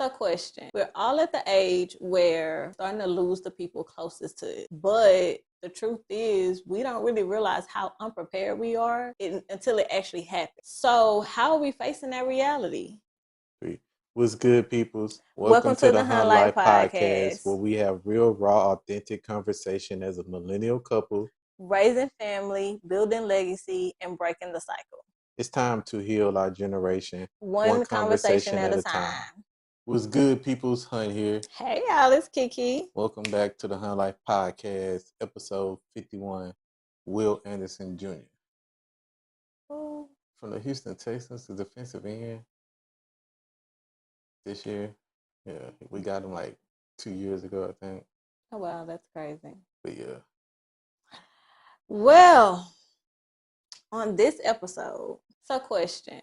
So question, we're all at the age where we're starting to lose the people closest to it. But the truth is we don't really realize how unprepared we are until it actually happens. So how are we facing that reality? What's good, peoples? Welcome to the Hun Life Podcast, Podcast. where we have real, raw, authentic conversation as a millennial couple. Raising family, building legacy, and breaking the cycle. It's time to heal our generation, One conversation at a time. What's good, peoples? Hunt here. Hey, y'all, it's Kiki. Welcome back to the Hun Life Podcast, episode 51. Will Anderson Jr. Ooh. From the Houston Texans to defensive end this year. Yeah, we got him like 2 years ago, I think. Oh, wow, that's crazy. But yeah. Well, on this episode, so question,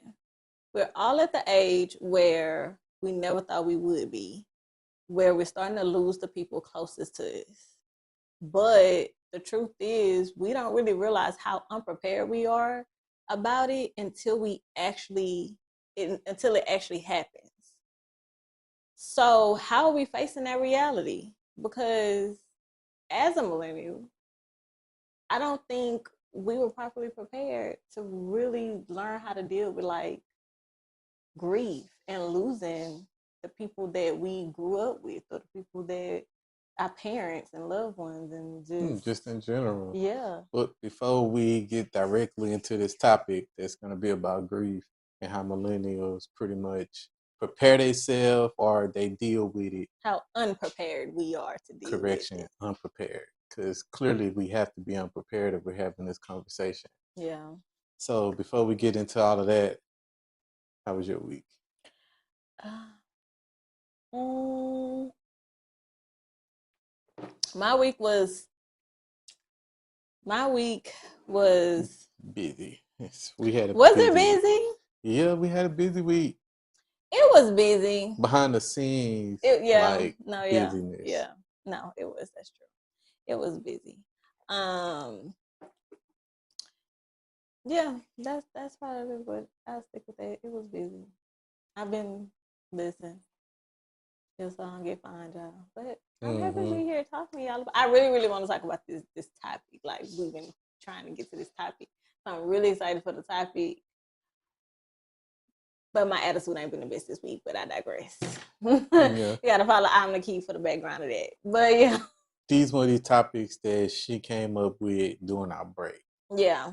we're all at the age where we never thought we would be, where we're starting to lose the people closest to us. But the truth is we don't really realize how unprepared we are about it until it actually happens. So how are we facing that reality? Because as a millennial, I don't think we were properly prepared to really learn how to deal with like grief and losing the people that we grew up with or the people that our parents and loved ones and just in general. Yeah. But before we get directly into this topic that's going to be about grief and how millennials pretty much prepare themselves or they deal with it. How unprepared we are to deal with it. Unprepared. Because clearly we have to be unprepared if we're having this conversation. Yeah. So before we get into all of that, how was your week? My week was busy. We had it busy? Yeah, we had a busy week. It was busy. Behind the scenes, busyness. Yeah. No, it was. That's true. It was busy. Yeah, that's probably what I'll stick with that. It was busy. I've been listening. Just on get fine, y'all. But I'm happy you're here talking to y'all. I really want to talk about this topic. Like we've been trying to get to this topic. So I'm really excited for the topic. But my attitude ain't been the best this week, but I digress. Yeah. You gotta follow I'm the key for the background of that. But yeah. These were the topics that she came up with during our break. Yeah.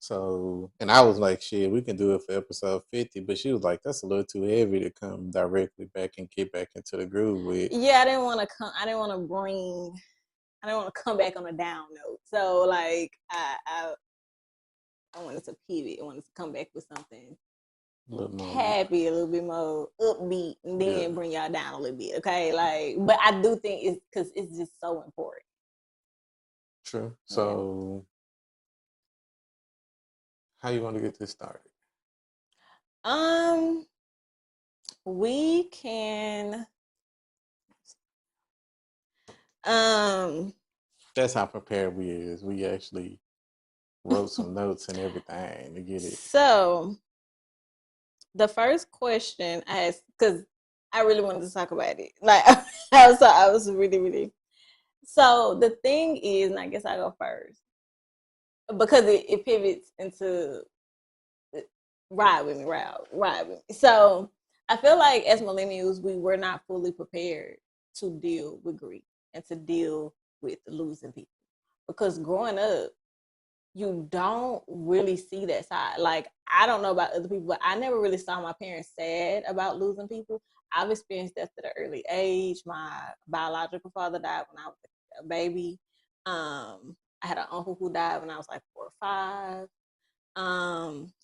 So, and I was like, shit, we can do it for episode 50. But she was like, that's a little too heavy to come directly back and get back into the groove with. Yeah, I didn't want to come back on a down note. So like I wanted to pivot. I wanted to come back with something happy, a little bit more upbeat, and then bring y'all down a little bit. Okay, like, but I do think it's because it's just so important. True. So, how you want to get this started? We can. That's how prepared we is. We actually wrote some notes and everything to get it. So, the first question I asked, because I really wanted to talk about it. Like, I was really. So the thing is, and I guess I go first because it pivots into ride with me. So I feel like as millennials, we were not fully prepared to deal with grief and to deal with losing people, because growing up, you don't really see that side. Like, I don't know about other people, but I never really saw my parents sad about losing people. I've experienced that at an early age. My biological father died when I was a baby. I had an uncle who died when I was like 4 or 5.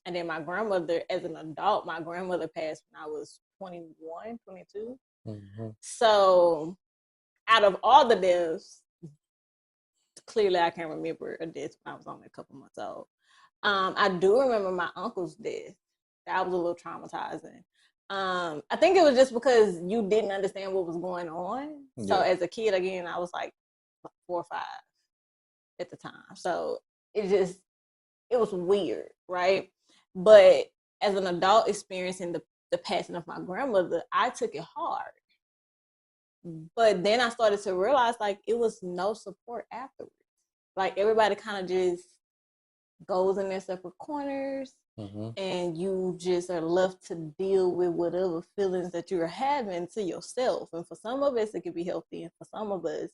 And then my grandmother, as an adult, my grandmother passed when I was 21, 22. Mm-hmm. So out of all the deaths, clearly I can't remember a death when I was only a couple months old. I do remember my uncle's death. That was a little traumatizing. I think it was just because you didn't understand what was going on. Yeah. So as a kid, again, I was like 4 or 5 at the time. So it was weird, right? But as an adult experiencing the passing of my grandmother, I took it hard. But then I started to realize like it was no support afterwards. Like everybody kind of just goes in their separate corners, and you just are left to deal with whatever feelings that you're having to yourself. And for some of us, it could be healthy, and for some of us,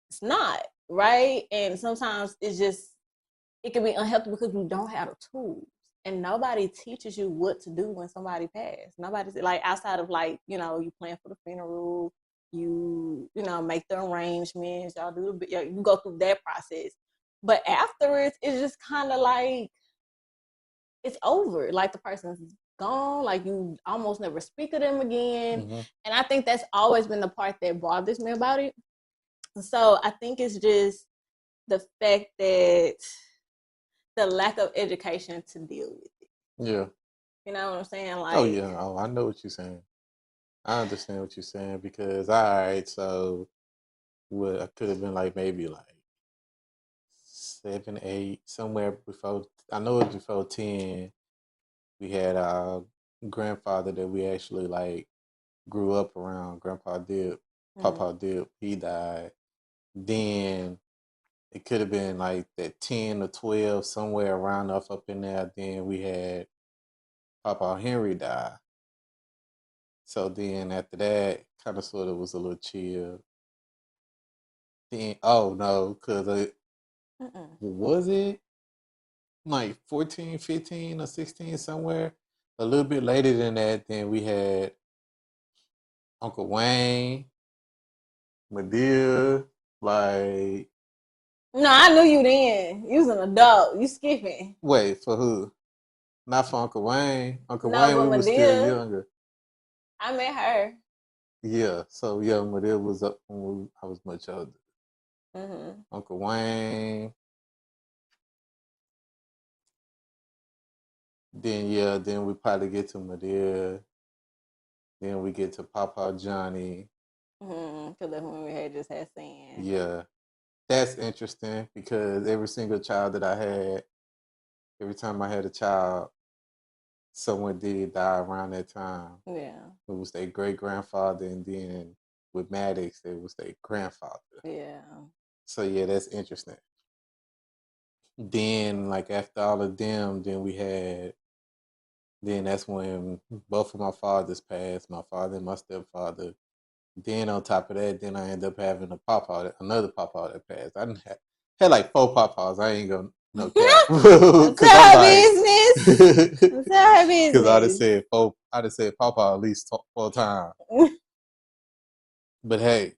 it's not, right? And sometimes it can be unhealthy because we don't have the tools. And nobody teaches you what to do when somebody passed. Nobody's like outside of like, you plan for the funeral, make the arrangements, y'all you go through that process. But afterwards, it's just kind of like it's over. Like the person's gone. Like you almost never speak to them again. And I think that's always been the part that bothers me about it. So I think it's just the fact that the lack of education to deal with it. Yeah. You know what I'm saying? Like, oh yeah. Oh, I know what you're saying. I understand what you're saying because all right, so what I could have been like maybe like 7, 8, somewhere before. I know it was before 10. We had our grandfather that we actually like grew up around. Grandpa Dip, Papa Dip. He died. Then it could have been like that 10 or 12, somewhere around up in there. Then we had Papa Henry die. So then after that, kind of sort of was a little chill. Then oh no, because was it like 14, 15, or 16 somewhere? A little bit later than that, then we had Uncle Wayne, Medea, like no, I knew you then. You was an adult. You skipping. wait for who? Not for Uncle Wayne. Uncle No, Wayne, but we were still Medea, younger. I met her. Yeah, so yeah, Medea was up when I was much older. Uncle Wayne. Then we probably get to Medea. Then we get to Papa Johnny. Because that's when we had just had seen. Yeah, that's interesting because every single child that I had, every time I had a child, someone did die around that time. Yeah. It was their great grandfather, and then with Maddox, it was their grandfather. Yeah. So yeah, that's interesting. Then, like after all of them, then that's when both of my fathers passed, my father and my stepfather. Then on top of that, then I ended up having another papa that passed. I didn't had like 4 papas. I ain't gonna no cap because Tell I'm her like, business. Tell her because business. I just said papa at least 4 times. But hey,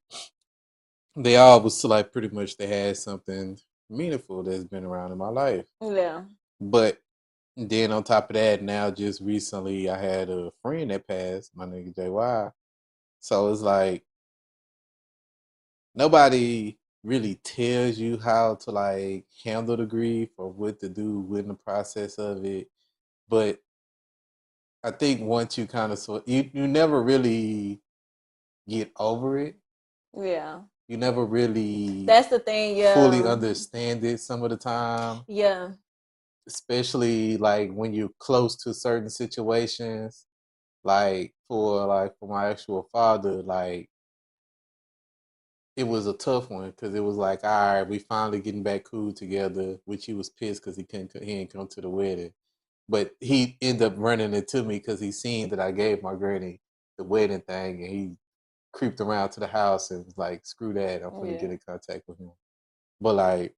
they all was like pretty much they had something meaningful that's been around in my life. Yeah. But then on top of that, now just recently I had a friend that passed, my nigga JY. So it's like nobody really tells you how to like handle the grief or what to do within the process of it. But I think once you kind of you never really get over it. Yeah. You never really That's the thing, fully yeah. understand it some of the time. Yeah. Especially like when you're close to certain situations. Like for my actual father, like it was a tough one because it was like, all right, we finally getting back cool together, which he was pissed because he didn't come to the wedding. But he ended up running it to me because he seen that I gave my granny the wedding thing, and he creeped around to the house and was like, "Screw that! I'm gonna get in contact with him." But like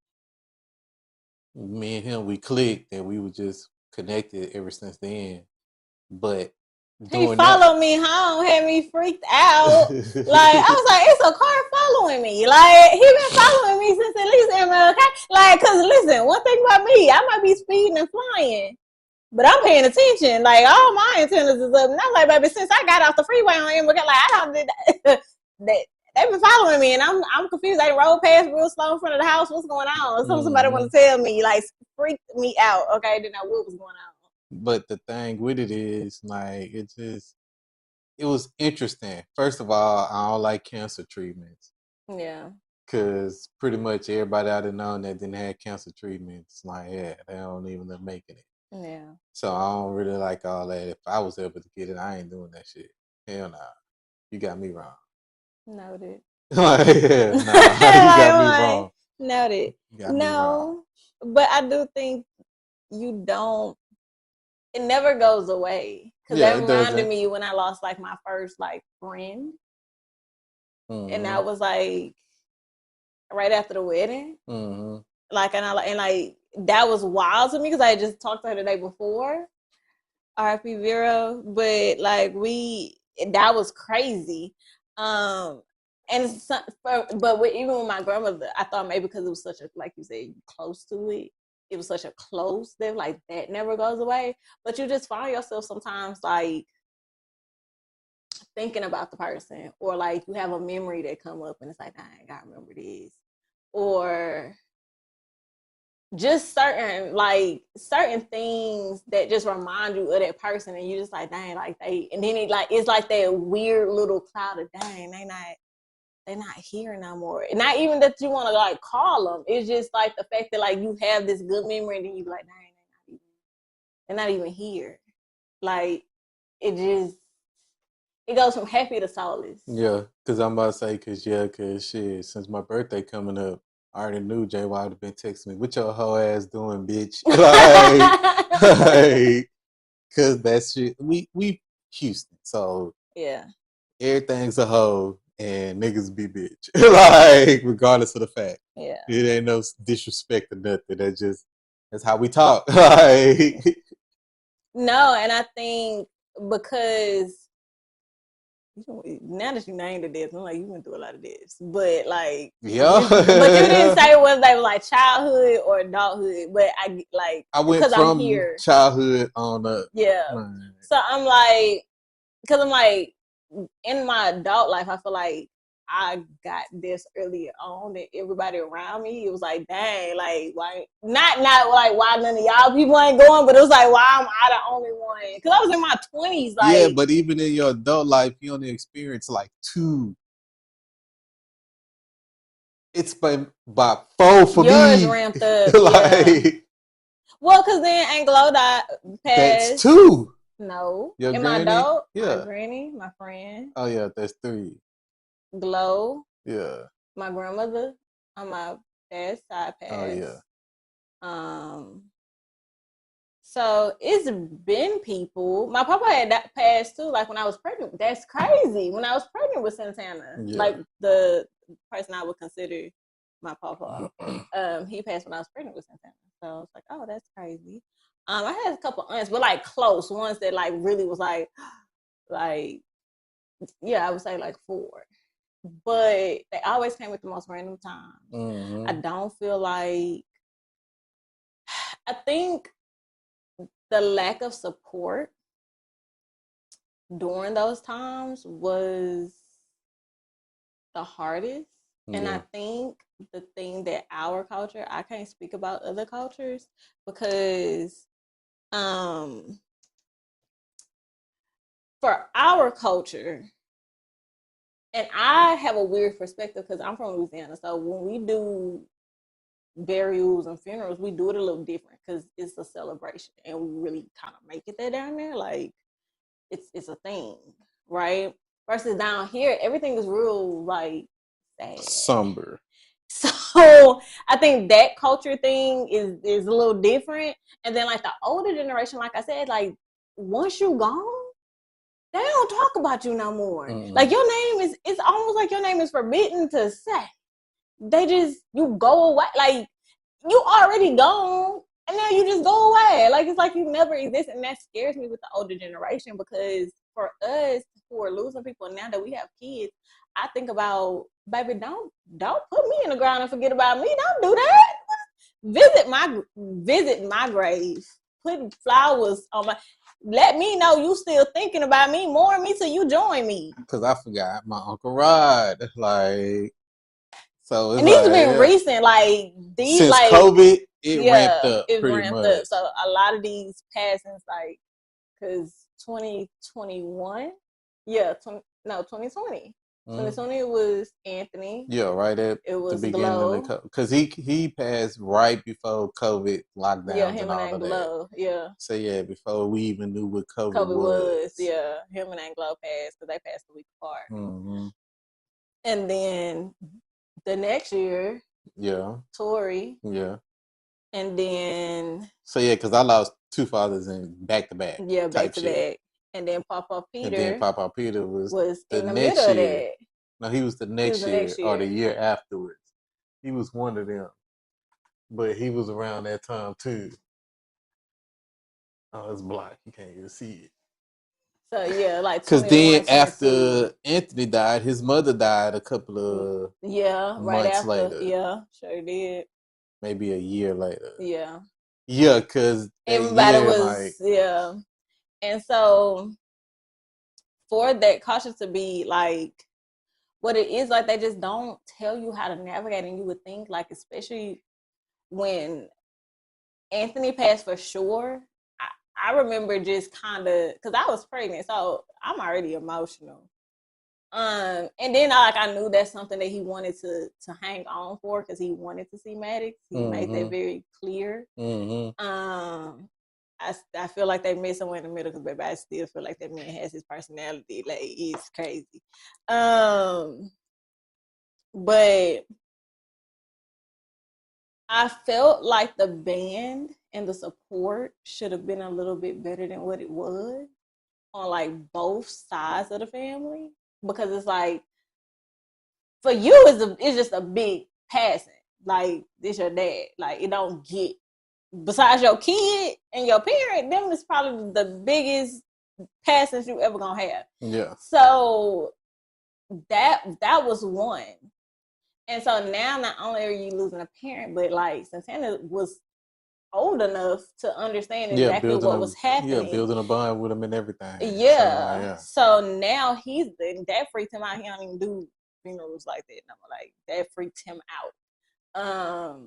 me and him, we clicked and we were just connected ever since then. But He doing that, followed me home, had me freaked out. Like I was like, it's a car following me. Like he been following me since at least MLK. Like, cause listen, one thing about me, I might be speeding and flying, but I'm paying attention. Like all my antennas is up. And I'm like, baby, since I got off the freeway on MLK, like I don't did that. They've been following me, and I'm confused. They rode past real slow in front of the house. What's going on? Somebody want to tell me, like freaked me out. Okay, then I what was going on. but the thing with it is, like, it was interesting. First of all, I don't like cancer treatments. Yeah. Cause pretty much everybody I'd have known that didn't have cancer treatments, like yeah, they don't even end up making it. Yeah. So I don't really like all that. If I was able to get it, I ain't doing that shit. Hell nah. You got me wrong. Noted. Like, yeah, nah, you got me like, wrong. noted. You got me wrong. No, but I do think you don't. It never goes away because Yeah, that it reminded doesn't. me when I lost like my first like friend, and Mm-hmm. that was like right after the wedding. Mm-hmm. Like, and like that was wild to me because I had just talked to her the day before, RP Vero, but like that was crazy. Um, and some, even with my grandmother, I thought maybe because it was such a, like you said, close to it. It was such a close thing, like that never goes away. But you just find yourself sometimes like thinking about the person, or like you have a memory that come up and it's like, I gotta remember this, or just certain things that just remind you of that person, and you just like, dang, like and then it's like that weird little cloud of, dang, they not here no more. And not even that you want to like call them, it's just like the fact that like you have this good memory and then you be like, dang, they're not even here. Like, it just, it goes from happy to soulless. Yeah, because I'm about to say, because shit, since my birthday coming up, I already knew JY would have been texting me, what your hoe ass doing, bitch? Like, because that shit, we Houston, so Yeah, everything's a hoe and niggas be bitch. Like, regardless of the fact. yeah. It ain't no disrespect or nothing. That's how we talk. Like, No, and I think because now that you named the deaths, I'm like, you went through a lot of deaths, but like yeah. but you didn't say whether they were like childhood or adulthood. But I like I went because I'm from here, childhood on up. yeah. Man. So I'm like, because I'm like, in my adult life, I feel like I got this earlier on than everybody around me. It was like, dang, like why not like why none of y'all people ain't going, but it was like, why am I the only one? Because I was in my 20s, Yeah, like, but even in your adult life, you only experience like two. It's been about four for yours me. ramped up, yeah. Like, Well, because then Anglo died, that's passed. two. No, Your in my granny? adult, my Yeah. granny, my friend, Oh yeah, that's three. Glow, Yeah. my grandmother on my dad's side Oh yeah. passed. Um, so it's been people. My papa had that passed too. Like when I was pregnant, that's crazy. When I was pregnant with Santana, Yeah. like the person I would consider my papa, he passed when I was pregnant with Santana. So I was like, oh, that's crazy. I had a couple aunts, but like close ones that like really was like yeah, I would say like four. But they always came at the most random times. I Mm-hmm. don't feel like I think the lack of support during those times was the hardest. And I Yeah. think the thing that our culture, I can't speak about other cultures because um for our culture, and I have a weird perspective because I'm from Louisiana. So when we do burials and funerals, we do it a little different because it's a celebration and we really kind of make it there down there. Like it's a thing, right? Versus down here, everything is real like sad. Somber. So I think that culture thing is a little different. And then like the older generation, like I said, like once you gone, they don't talk about you no more. Mm-mm. Like your name is, it's almost like your name is forbidden to say. They just, you go away. Like you already gone and now you just go away. Like it's like you never exist. And that scares me with the older generation because for us who are losing people now that we have kids, I think about, baby, don't put me in the ground and forget about me. Don't do that. Visit my grave. Put flowers on my, let me know you still thinking about me, more me till you join me. Cause I forgot my Uncle Rod. Like, so it's And these have like, been yeah. recent, like these, Since like, COVID, it ramped yeah, up it pretty ramped up. much. So a lot of these passings, like, because 2021, yeah, 2020. Mm-hmm. 2020 was Anthony. Yeah, right at It the was beginning of the Glow. because he passed right before COVID Yeah, lockdowns and him and all Aunt of that. Glow. Yeah, So yeah, before we even knew what COVID COVID was. was. Yeah, him and Aunt Glow passed because they passed the week apart. Mm-hmm. And then the next year, Yeah. Tori. Yeah. And then So yeah, because I lost two fathers in back to back yeah, back type to shit. back. And then Papa And then Peter Papa Peter was the in the next middle of year. that. No, he was the He was next the year next or the year. year afterwards. He was one of them. But he was around that time too. Oh, it's blocked. You can't even see it. So yeah, like Because then 21, 22. after Anthony died, his mother died a couple of Yeah, right months after. later. Yeah, sure did. Maybe a year later. Yeah. Yeah, because that Everybody year, was, like, yeah. And so for that caution to be like what it is, like they just don't tell you how to navigate. And you would think, like, especially when Anthony passed for sure. I remember just kind of because I was pregnant, so I'm already emotional. And then I knew that's something that he wanted to hang on for because he wanted to see Maddox. He made that very clear. I feel like they met somewhere in the middle because baby, I still feel like that man has his personality. Like it's crazy. But I felt like the band and the support should have been a little bit better than what it was on like both sides of the family because it's like for you it's just a big passing. Like this your dad. Like it don't get besides your kid and your parent, them is probably the biggest passings you ever gonna have. yeah. So that was one. And so now not only are you losing a parent, but like Santana was old enough to understand exactly what was happening. Building a bond with him and everything. Yeah. So now that freaked him out. He don't even do funerals like that no more. Like that freaked him out.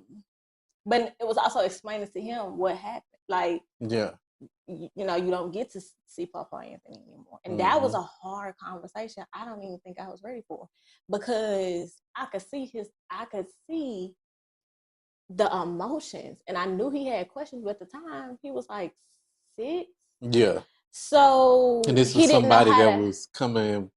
But it was also explaining to him what happened. Like, yeah, you know, you don't get to see Papa Anthony anymore. And that was a hard conversation. I don't even think I was ready for because I could see the emotions. And I knew he had questions, but at the time he was like 6. Yeah. So and this he was didn't know somebody how that to. was coming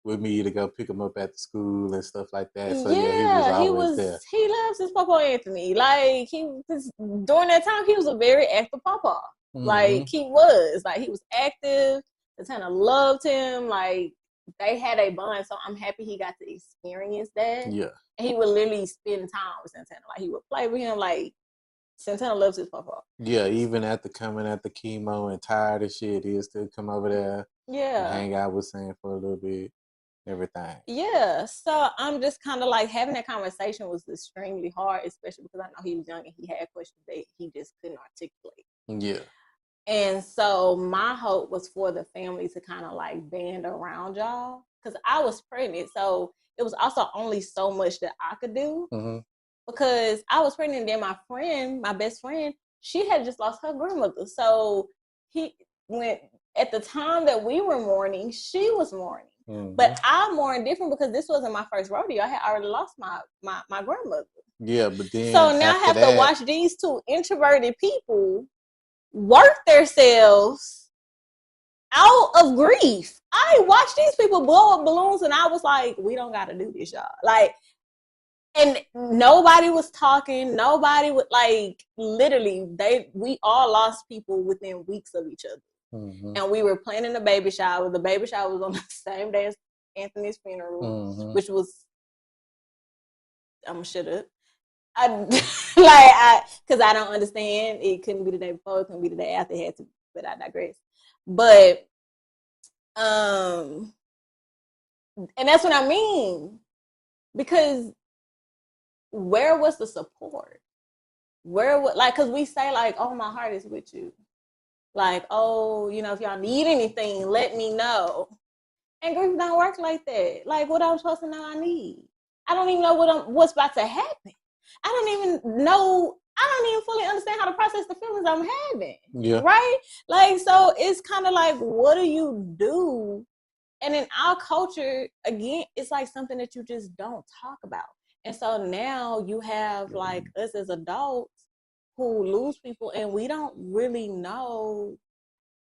with me to go pick him up at the school and stuff like that. So yeah, he was Yeah, always there. he loves his Papa Anthony. Like during that time he was a very active Papa. Like he was. Like he was active. Santana loved him. Like they had a bond. So I'm happy he got to experience that. Yeah. And he would literally spend time with Santana. Like he would play with him. Like Santana loves his Papa. Yeah, even after coming at the chemo and tired of shit, he'll still come over there and hang out with Sam for a little bit. Everything. Yeah. So I'm just kind of like having that conversation was extremely hard, especially because I know he was young and he had questions that he just couldn't articulate. Yeah. And so my hope was for the family to kind of like band around y'all because I was pregnant. So it was also only so much that I could do because I was pregnant. And then my best friend, she had just lost her grandmother. So he went at the time that we were mourning, she was mourning. But I mourned different because this wasn't my first rodeo. I had already lost my grandmother. Yeah, but then so now I have to watch these two introverted people work themselves out of grief. I watched these people blow up balloons and I was like, we don't got to do this, y'all. Like, and nobody was talking. Nobody would like literally we all lost people within weeks of each other. And we were planning the baby shower. The baby shower was on the same day as Anthony's funeral, which was I'm shut up. Because I don't understand. It couldn't be the day before. It couldn't be the day after. It had to. But I digress. But and that's what I mean. Because where was the support? Because we say like, oh, my heart is with you. Like, oh, you know, if y'all need anything, let me know. And grief don't work like that. Like, what I'm supposed to know I need. I don't even know what's about to happen. I don't even fully understand how to process the feelings I'm having. Yeah. Right? Like, so it's kind of like, what do you do? And in our culture, again, it's like something that you just don't talk about. And so now you have like us as adults who lose people and we don't really know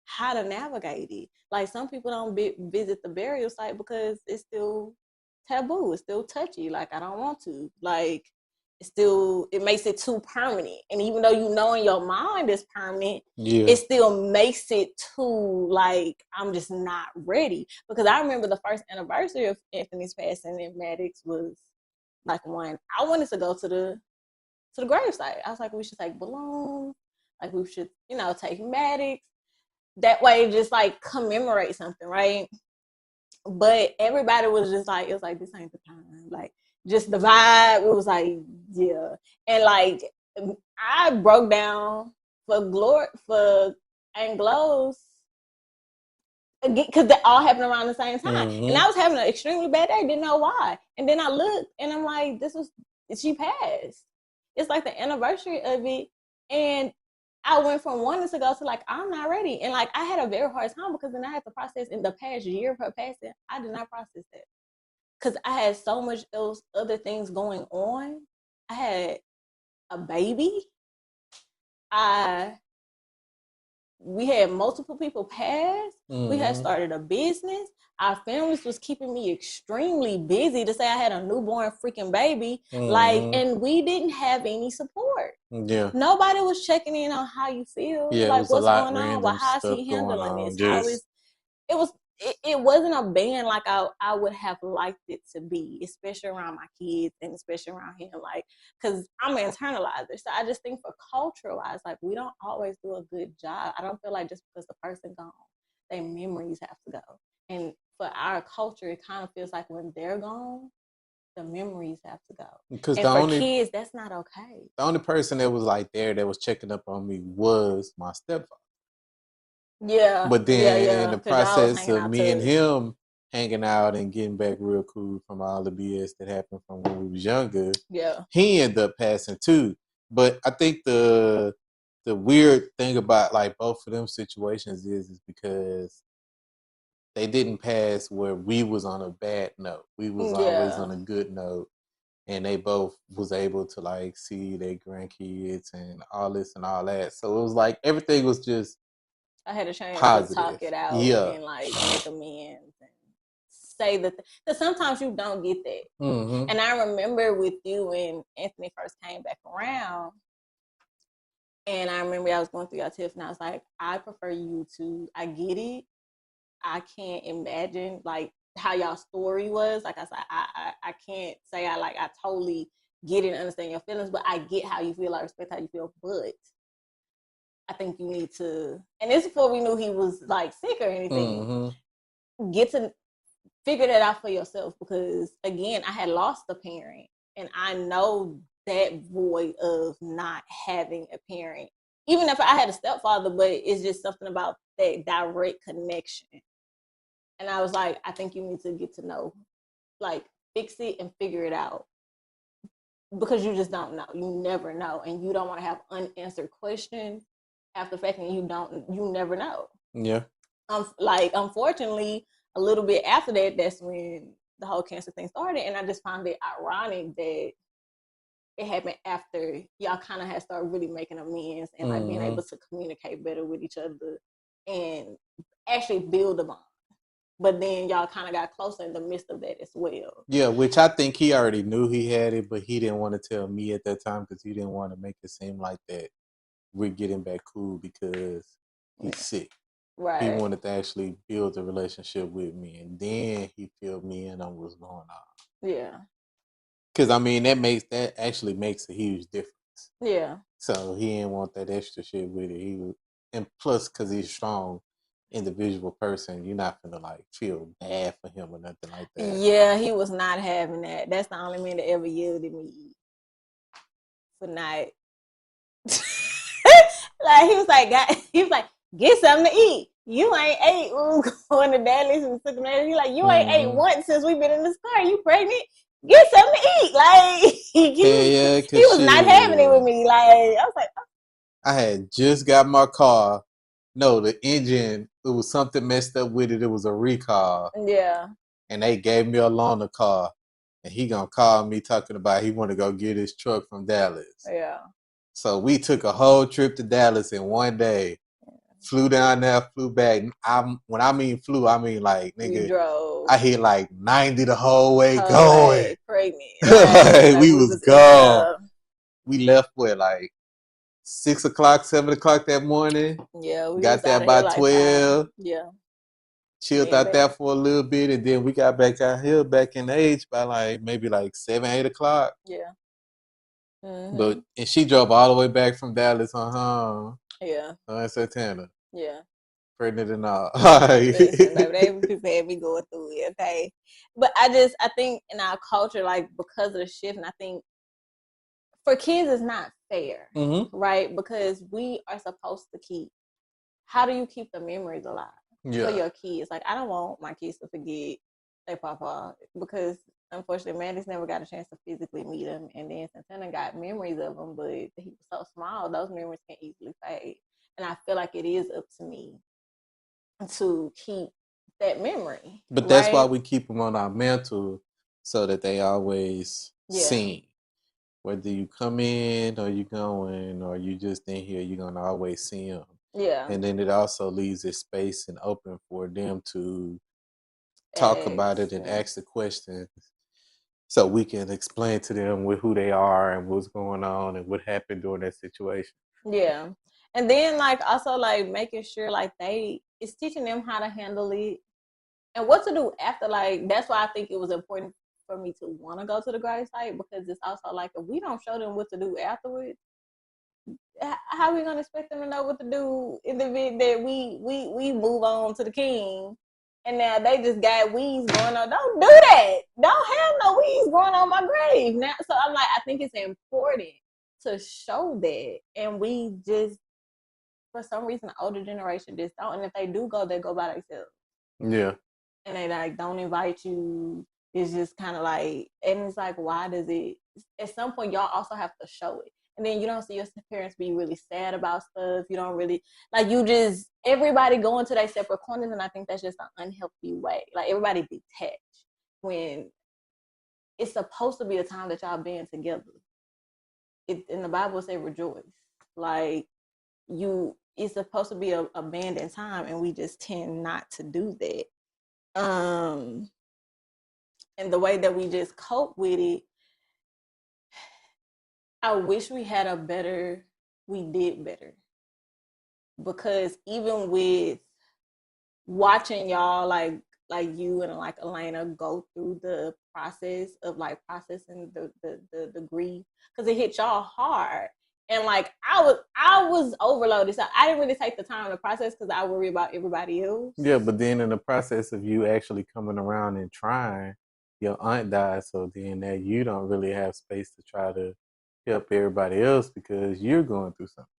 how to navigate it. Like some people don't visit the burial site because it's still taboo. It's still touchy. Like, I don't want to. Like, it makes it too permanent. And even though you know in your mind it's permanent, it still makes it too, like, I'm just not ready. Because I remember the first anniversary of Anthony's passing in Maddox was like one I wanted to go to the gravesite. I was like, we should take balloons, like we should, take Maddox. That way, just like commemorate something, right? But everybody was just like, it was like, this ain't the time. Like, just the vibe. It was like, yeah. And like, I broke down for Anglos because they all happened around the same time. Mm-hmm. And I was having an extremely bad day, didn't know why. And then I looked and I'm like, she passed. It's like the anniversary of it. And I went from wanting to go to like, I'm not ready. And like, I had a very hard time because then I had to process in the past year of her passing. I did not process that because I had so much those other things going on. I had a baby. We had multiple people pass. Mm-hmm. We had started a business. Our families was keeping me extremely busy to say I had a newborn freaking baby. Mm-hmm. Like, and we didn't have any support. Yeah. Nobody was checking in on how you feel. Yeah, like, what's going on? Well, how's he handling this? How is it wasn't a band like I would have liked it to be, especially around my kids and especially around him, like, because I'm an internalizer. So I just think for culture-wise, like, we don't always do a good job. I don't feel like just because the person gone, their memories have to go. And for our culture, it kind of feels like when they're gone, the memories have to go. Because kids, that's not okay. The only person that was like there that was checking up on me was my stepfather. Yeah. But then in the process of me and him hanging out and getting back real cool from all the BS that happened from when we was younger, he ended up passing too. But I think the weird thing about like both of them situations is because they didn't pass where we was on a bad note. We was always on a good note. And they both was able to like see their grandkids and all this and all that. So it was like everything was just I had a chance to talk it out and like make amends and say that. Because sometimes you don't get that. Mm-hmm. And I remember with you when Anthony first came back around, and I remember I was going through your tiff, and I was like, I prefer you to. I get it. I can't imagine like how y'all story was. Like I said, I can't say I totally get it and understand your feelings, but I get how you feel. I respect how you feel, but I think you need to, and this is before we knew he was like sick or anything, get to figure that out for yourself, because again, I had lost a parent and I know that void of not having a parent, even if I had a stepfather, but it's just something about that direct connection. And I was like, I think you need to get to know, like, fix it and figure it out, because you just don't know. You never know, and you don't want to have unanswered questions after the fact, and you never know. Yeah. Like, unfortunately, a little bit after that, that's when the whole cancer thing started, and I just found it ironic that it happened after y'all kind of had started really making amends and like being able to communicate better with each other and actually build a bond. But then y'all kind of got closer in the midst of that as well. Yeah, which I think he already knew he had it, but he didn't want to tell me at that time because he didn't want to make it seem like that we're getting back cool because he's sick. Right. He wanted to actually build a relationship with me, and then he filled me in on what's going on. Yeah. Because I mean, that actually makes a huge difference. Yeah. So he didn't want that extra shit with it. And plus, because he's strong, individual person, you're not gonna like feel bad for him or nothing like that. Yeah, he was not having that. That's the only man that ever yielded me for not. Like he was like, get something to eat. You ain't ate when we were going to Dallas and took him there. He's like, you ain't ate once since we've been in this car. You pregnant? Get something to eat. Like he was not having it with me. Like I was like, oh. I had just got my car. No, the engine, it was something messed up with it. It was a recall. Yeah. And they gave me a loaner car. And he gonna call me talking about he want to go get his truck from Dallas. Yeah. So we took a whole trip to Dallas in one day. Flew down there, flew back. When I mean flew, I mean like You nigga, drove. I hit like 90 the whole way Whole going. way, pregnant. Like we was gone. yeah. We left where like 6 o'clock, 7 o'clock that morning. Yeah, we Got was there out of here by like 5. 12. Yeah. Chilled Then out there back. for a little bit, and then we got back out here back in age by like maybe like 7, 8 o'clock. Yeah. But and she drove all the way back from Dallas on Yeah. in Santana. Yeah. Pregnant and all. Listen, baby, people had me going through it, okay? But I think in our culture, like because of the shift, and I think for kids it's not fair, right? Because we are supposed to keep. How do you keep the memories alive for your kids? Like I don't want my kids to forget their papa because unfortunately, Mandy's never got a chance to physically meet him, and then Santana got memories of him, but he was so small; those memories can easily fade. And I feel like it is up to me to keep that memory. But that's right? why we keep them on our mantle so that they always seen. Whether you come in or you going or you just in here, you're gonna always see them. Yeah. And then it also leaves this space and open for them to talk about it and ask the questions so we can explain to them with who they are and what's going on and what happened during that situation. Yeah. And then like also like making sure like it's teaching them how to handle it and what to do after. Like that's why I think it was important for me to want to go to the grave site, because it's also like if we don't show them what to do afterwards, how are we gonna expect them to know what to do in the event that we move on to the king and now they just got weeds going on? Don't do that. Don't have no weeds going on my grave now. So I'm like, I think it's important to show that, and we just for some reason the older generation just don't. And if they do go, they go by themselves. Yeah. And they like don't invite you. It's just kind of like, and it's like, why does it? At some point, y'all also have to show it. And then you don't see your parents be really sad about stuff. You don't really like, you just everybody going to their separate corners, and I think that's just an unhealthy way. Like everybody detached when it's supposed to be a time that y'all being together. It in the Bible say rejoice. Like it's supposed to be a band in time, and we just tend not to do that. And the way that we just cope with it, I wish we did better. Because even with watching y'all like you and like Elena go through the process of like processing the grief, because it hit y'all hard. And like I was overloaded, so I didn't really take the time to process because I worry about everybody else. Yeah, but then in the process of you actually coming around and trying, your aunt died, so then that you don't really have space to try to help everybody else because you're going through something.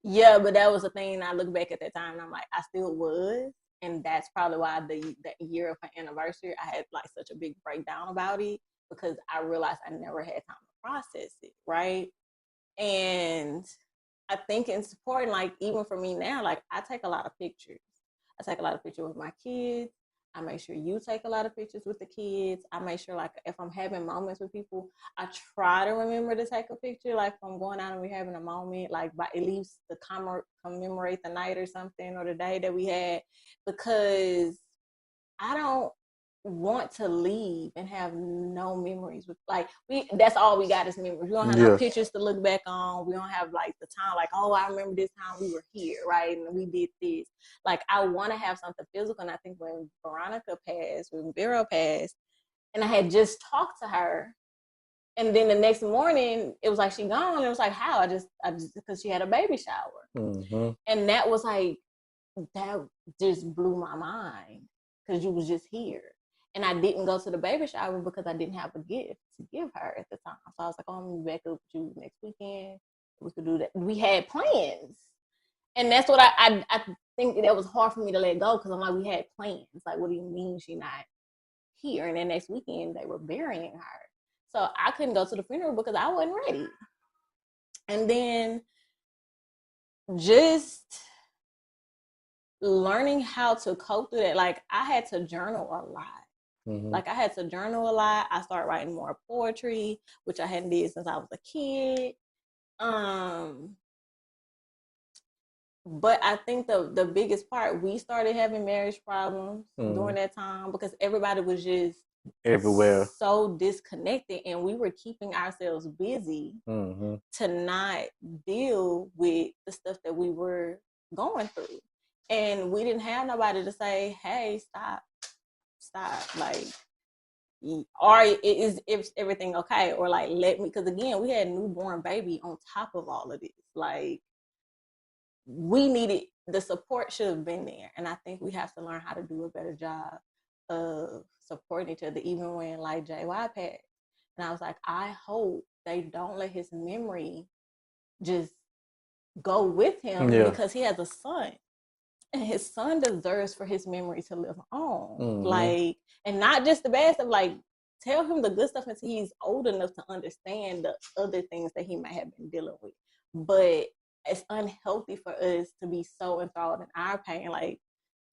Yeah, but that was the thing. I look back at that time and I'm like, I still was. And that's probably why the year of her anniversary, I had like such a big breakdown about it, because I realized I never had time to process it, right? And I think it's important, like even for me now, like I take a lot of pictures. I take a lot of pictures with my kids. I make sure you take a lot of pictures with the kids. I make sure like if I'm having moments with people, I try to remember to take a picture. Like if I'm going out and we're having a moment, like by at least to commemorate the night or something or the day that we had, because I don't want to leave and have no memories with like that's all we got is memories. We don't have no pictures to look back on. We don't have like the time like, oh, I remember this time we were here, right? And we did this. Like I want to have something physical. And I think when Vero passed, and I had just talked to her, and then the next morning it was like she gone. It was like, how? I just because she had a baby shower. And that was like, that just blew my mind, because you was just here. And I didn't go to the baby shower because I didn't have a gift to give her at the time. So I was like, oh, I'm gonna be back up with you next weekend. We could do that. We had plans. And that's what I think that was hard for me to let go, because I'm like, we had plans. Like, what do you mean she not here? And then next weekend they were burying her. So I couldn't go to the funeral because I wasn't ready. And then just learning how to cope through that. Like I had to journal a lot. Like I had to journal a lot. I started writing more poetry, which I hadn't did since I was a kid. But I think the biggest part, we started having marriage problems during that time because everybody was just everywhere, so disconnected, and we were keeping ourselves busy to not deal with the stuff that we were going through. And we didn't have nobody to say, hey, stop, like, or is everything okay, or like, let me, because again, we had a newborn baby on top of all of this. Like, we needed, the support should have been there, and I think we have to learn how to do a better job of supporting each other, even when like JY passed. And I was like, I hope they don't let his memory just go with him, because he has a son, and his son deserves for his memory to live on. Like, and not just the bad stuff, like, tell him the good stuff until he's old enough to understand the other things that he might have been dealing with. But it's unhealthy for us to be so enthralled in our pain, like,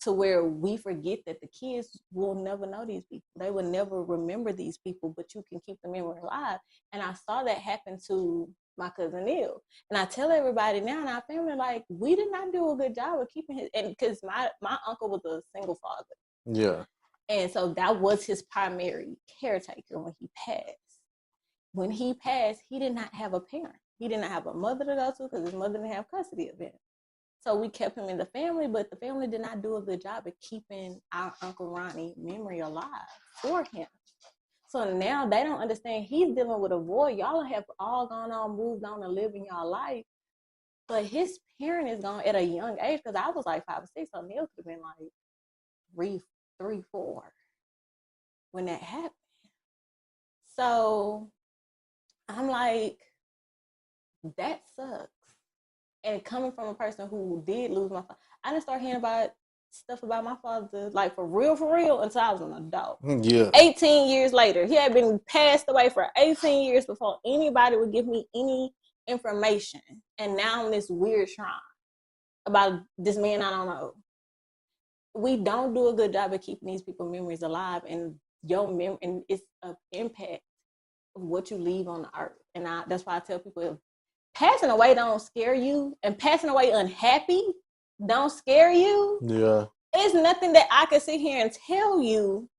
to where we forget that the kids will never know these people. They will never remember these people, but you can keep the memory alive. And I saw that happen to my cousin Neil. And I tell everybody now in our family, like, we did not do a good job of keeping his, and because my uncle was a single father. Yeah. And so that was his primary caretaker when he passed. When he passed, he did not have a parent. He did not have a mother to go to because his mother didn't have custody of him. So we kept him in the family, but the family did not do a good job of keeping our Uncle Ronnie memory alive for him. So now they don't understand, he's dealing with a void. Y'all have all gone on, moved on, and living y'all life. But his parent is gone at a young age, because I was like 5 or 6, so Neil could have been like 3, 4 when that happened. So I'm like, that sucks. And coming from a person who did lose my father, I didn't start hearing about stuff about my father, like, for real, until I was an adult. Yeah. 18 years later. He had been passed away for 18 years before anybody would give me any information. And now I'm this weird shrine about this man I don't know. We don't do a good job of keeping these people's memories alive, and and it's an impact of what you leave on the earth. And that's why I tell people, if passing away don't scare you, and passing away unhappy don't scare you, yeah, it's nothing that I can sit here and tell you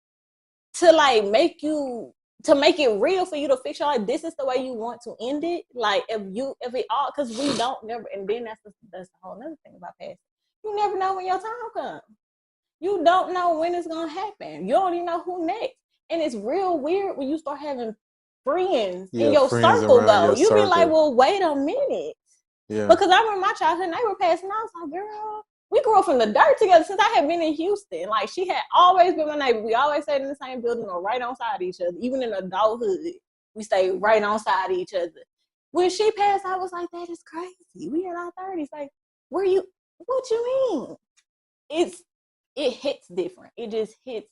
to like make it real for you to fix your life. This is the way you want to end it. Like, if it all, because we don't never, and then that's the whole other thing about passing. You never know when your time comes. You don't know when it's gonna happen. You don't even know who next. And it's real weird when you start having friends in your circle go. You be like, well, wait a minute. Yeah. Because I remember my childhood, they were passing out. I was like, girl, we grew up from the dirt together since I had been in Houston. Like, she had always been my neighbor. We always stayed in the same building or right on side of each other. Even in adulthood, we stayed right on side of each other. When she passed, I was like, that is crazy. We in our 30s. Like, what you mean? It hits different. It just hits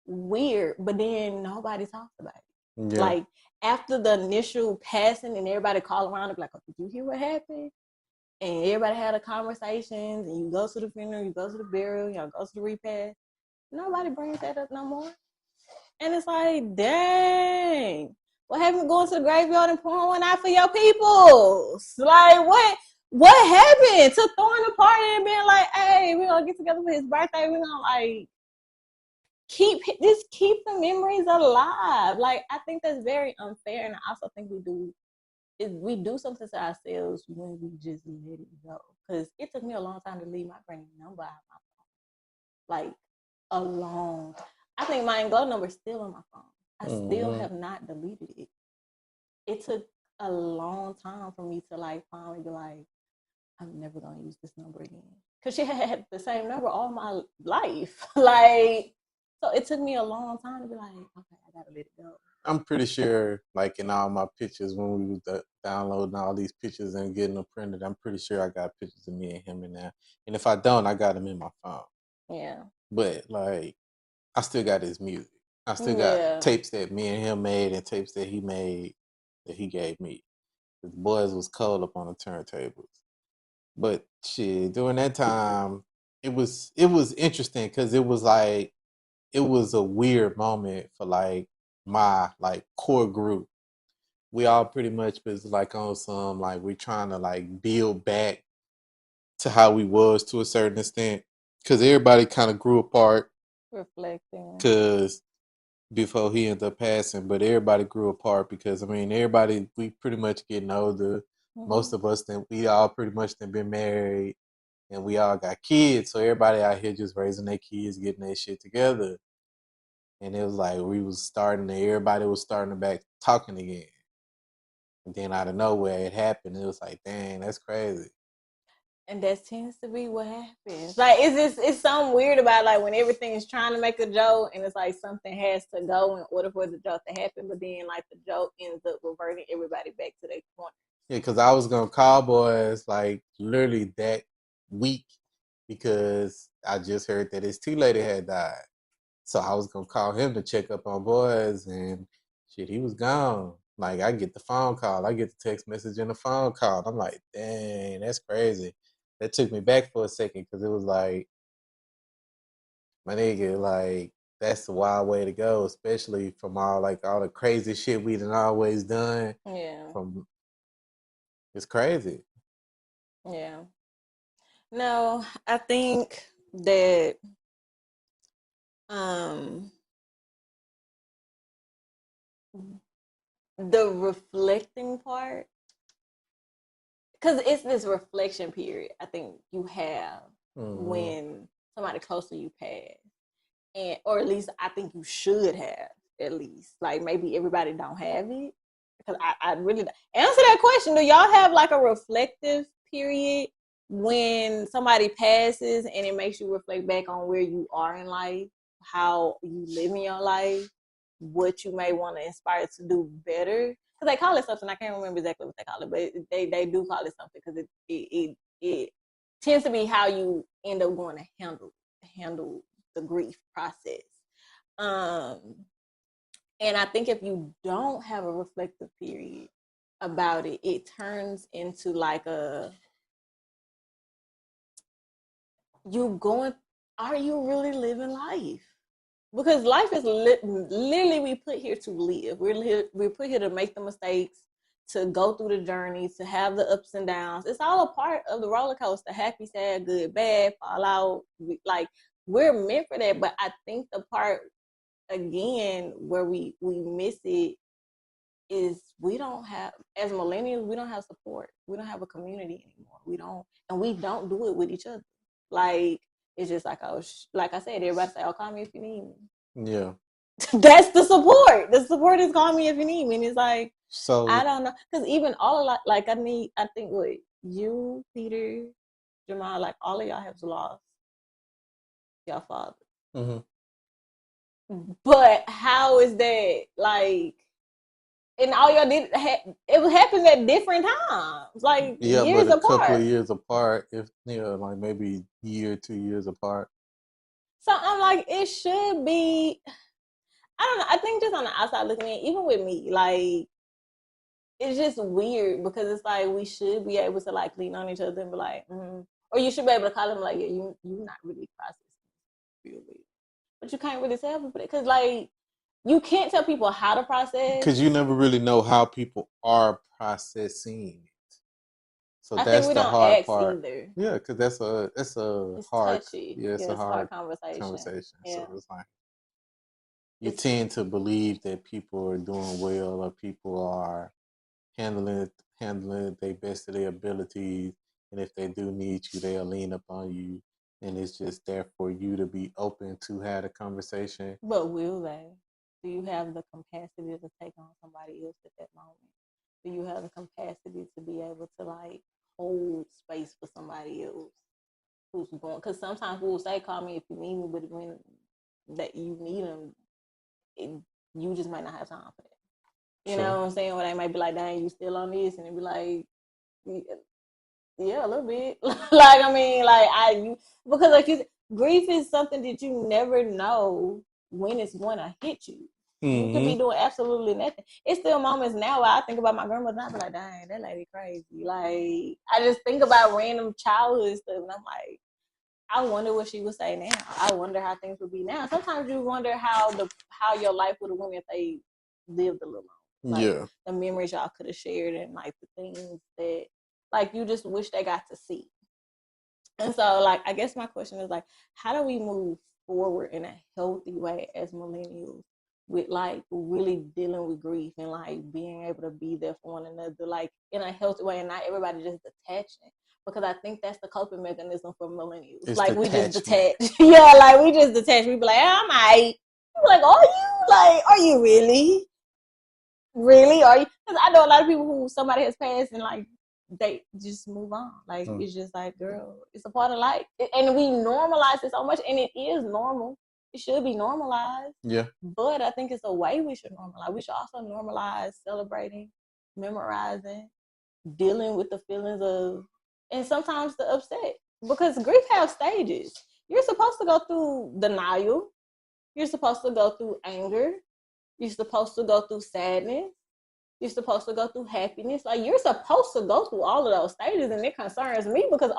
weird, but then nobody talks about it. Yeah. Like, after the initial passing and everybody call around and be like, oh, did you hear what happened? And everybody had a conversations, and you go to the funeral, you go to the burial, you go to the repast. Nobody brings that up no more. And it's like, dang, what happened going to the graveyard and pouring one out for your people? Like, what happened to throwing a party and being like, hey, we're gonna get together for his birthday, we're gonna like keep the memories alive. Like, I think that's very unfair, and I also think we do something to ourselves when we just let it go. Because it took me a long time to leave my granny number out my phone. Like, a long time. I think my Glow number is still on my phone. I still have not deleted it. It took a long time for me to like finally be like, I'm never gonna use this number again. Because she had the same number all my life. Like, so it took me a long time to be like, okay, I gotta let it go. I'm pretty sure, like, in all my pictures, when we were downloading all these pictures and getting them printed, I'm pretty sure I got pictures of me and him in there. And if I don't, I got them in my phone. Yeah. But, like, I still got his music. I still got tapes that me and him made and tapes that he made that he gave me. The boys was cold up on the turntables. But shit, during that time, it was interesting because it was like, it was a weird moment for like my like core group. We all pretty much was like on some, like, we're trying to like build back to how we was to a certain extent, because everybody kind of grew apart. Reflecting. Because before he ended up passing, but everybody grew apart because I mean everybody we pretty much getting older. Mm-hmm. Most of us then we all pretty much then been married and we all got kids. So everybody out here just raising their kids, getting their shit together. And it was like everybody was starting to back talking again. And then out of nowhere it happened. It was like, dang, that's crazy. And that tends to be what happens. Like, it's something weird about like when everything is trying to make a joke, and it's like something has to go in order for the joke to happen. But then like the joke ends up reverting everybody back to their point. Yeah, because I was gonna call boys like literally that week because I just heard that his tea lady had died. So I was gonna call him to check up on boys, and shit, he was gone. Like I get the phone call, I get the text message and the phone call. I'm like, dang, that's crazy. That took me back for a second because it was like, my nigga, like that's the wild way to go, especially from all the crazy shit we done always done. Yeah. From it's crazy. Yeah. No, I think that um the reflecting part, because it's this reflection period I think you have Mm-hmm. when somebody close to you pass, and or at least I think you should have, at least like maybe everybody don't have it, because I really answer that question. Do y'all have like a reflective period when somebody passes and it makes you reflect back on where you are in life, how you live in your life, what you may want to inspire to do better? Because they call it something, I can't remember exactly what they call it, but they do call it something, because it tends to be how you end up going to handle the grief process. Um, and I think if you don't have a reflective period about it, it turns into like a you going. Are you really living life? Because life is literally we put here to live. We're put here to make the mistakes, to go through the journey, to have the ups and downs. It's all a part of the roller coaster: happy, sad, good, bad, fall out. Like, we're meant for that. But I think the part again where we miss it is we don't have, as millennials, we don't have support. We don't have a community anymore. We don't, and we don't do it with each other. Like, it's just like, oh, like I said, everybody say, "Oh, call me if you need me." Yeah. That's the support. The support is call me if you need me. And it's like, I So don't know, because even all of like I think what you, Peter, Jamal, like all of y'all have lost your father. mhm. But how is that like? And all y'all did it happened at different times, like Yeah, but years a couple of apart. years apart, if like maybe year, 2 years apart. So I'm like, it should be. I don't know. I think just on the outside looking in, even with me, like it's just weird, because it's like we should be able to like lean on each other and be like, or you should be able to call them like, yeah, you not really processing real big, but you can't really tell people that, because like you can't tell people how to process. Because you never really know how people are processing it. So I think that's we the don't hard ask part. either. Yeah, because that's a It's hard, touchy. yeah, it's Yeah, a it's a hard hard conversation. conversation. So Yeah, it's like you it's tend to believe that people are doing well or people are handling handling their best of their abilities, and if they do need you, they'll lean up on you, and it's just there for you to be open to have a conversation. But will they? Do you have the capacity to take on somebody else at that moment? Do you have the capacity to be able to like hold space for somebody else who's going? Because sometimes we'll say, "Call me if you need me," but when that you need them, it, you just might not have time for that. You know True. what I'm saying? Or they might be like, "Dang, you still on this?" And it be like, "Yeah, a little bit." Like, I mean, like because like grief is something that you never know when it's going to hit you. You could be Mm-hmm. doing absolutely nothing. It's still moments now where I think about my grandmother and I be like, dang, that lady crazy. Like, I just think about random childhood stuff and I'm like, I wonder what she would say now. I wonder how things would be now. Sometimes you wonder how your life would have went if they lived a little longer. Like Yeah. the memories y'all could have shared and like the things that like you just wish they got to see. And so, like, I guess my question is like, how do we move forward in a healthy way as millennials with like really dealing with grief and like being able to be there for one another, like in a healthy way, and not everybody just detaching. Because I think that's the coping mechanism for millennials. It's Like we just detachment. detach. Yeah, like we just detach. We be like, I might. Like, are you? Like, are you really? Really? Are you? Because I know a lot of people who somebody has passed and like they just move on. Like it's just like, girl, it's a part of life, and we normalize it so much, and it is normal. It should be normalized. Yeah. But I think it's a way we should normalize. We should also normalize celebrating, memorizing, dealing with the feelings of, and sometimes the upset, because grief has stages. You're supposed to go through denial. You're supposed to go through anger. You're supposed to go through sadness. You're supposed to go through happiness. Like you're supposed to go through all of those stages, and it concerns me because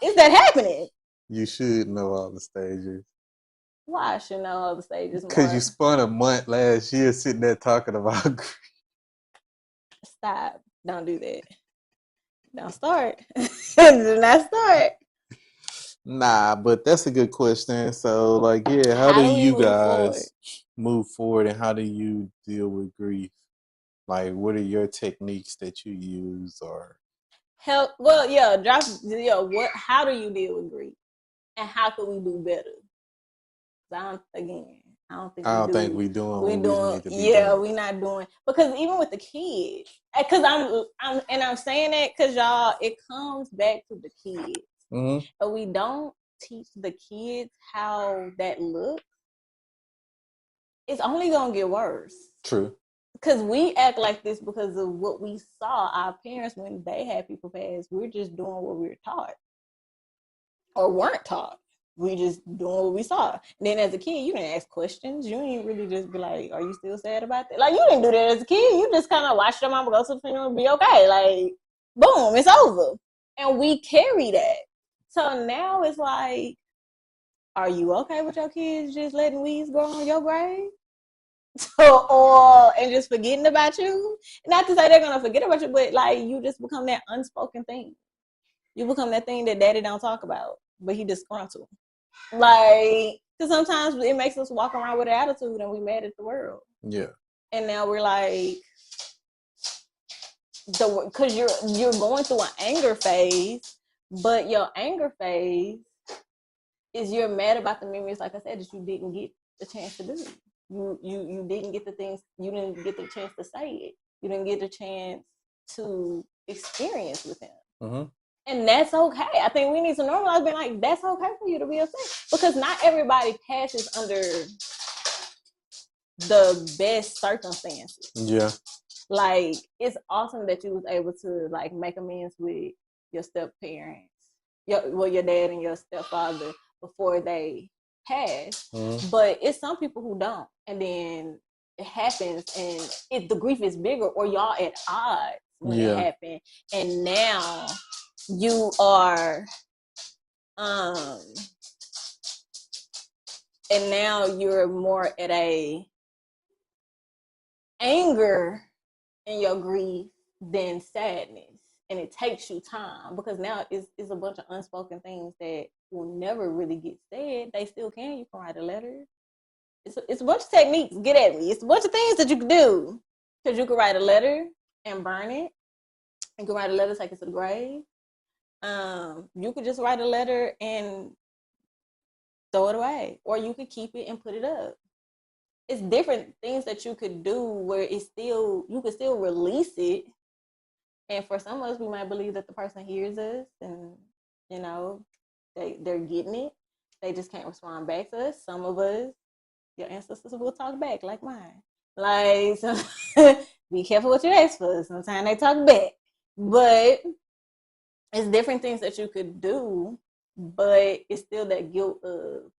is that happening? You should know all the stages. Why I should know all the stages Because you more? spent a month last year sitting there talking about grief. Stop! Don't do that. Don't start. Do not start. Nah, but that's a good question. So, like, yeah, how do How do we you move forward? guys move forward and how do you deal with grief? Like, what are your techniques that you use or Help. Well, yeah. Drop. Yeah. What? How do you deal with grief, and how can we do better? I don't think I we don't think do. we doing We what we doing, need to be yeah, doing. we not doing, because even with the kids, because I'm saying that because y'all, it comes back to the kids, Mm-hmm. but we don't teach the kids how that looks. It's only gonna get worse. True. Because we act like this because of what we saw our parents when they had people pass. We're just doing what we were taught or weren't taught. We just doing what we saw. And then as a kid, you didn't ask questions. You didn't really just be like, "Are you still sad about that?" Like you didn't do that as a kid. You just kind of watched your mama go to the funeral and be okay. Like, boom, it's over. And we carry that. So now it's like, are you okay with your kids just letting weeds grow on your grave? Or and just forgetting about you? Not to say they're gonna forget about you, but like you just become that unspoken thing. You become that thing that daddy don't talk about, but he disgruntled. Like, because sometimes it makes us walk around with an attitude and we mad at the world. Yeah. And now we're like, because you're going through an anger phase, but your anger phase is you're mad about the memories, like I said, that you didn't get the chance to do. You didn't get the things, you didn't get the chance to say it. You didn't get the chance to experience with him. Mm-hmm. And that's okay. I think we need to normalize being like, that's okay for you to be upset. Because not everybody passes under the best circumstances. Yeah. Like, it's awesome that you was able to like make amends with your step parents, your dad and your stepfather before they passed. Mm-hmm. But it's some people who don't. And then it happens and the grief is bigger, or y'all at odds when it happened. And now you are and now you're more at a anger in your grief than sadness, and it takes you time because now it's a bunch of unspoken things that will never really get said. They still can. You can write a letter. It's a bunch of techniques. Get at me. It's a bunch of things that you can do, because you can write a letter and burn it. You can write a letter, take it to the grave. You could just write a letter and throw it away, or you could keep it and put it up. It's different things that you could do where it's still, you could still release it. And for some of us, we might believe that the person hears us and, you know, they're getting it. They just can't respond back to us. Some of us, your ancestors will talk back like mine. Like, so be careful what you ask for. Sometimes they talk back. But it's different things that you could do, but it's still that guilt of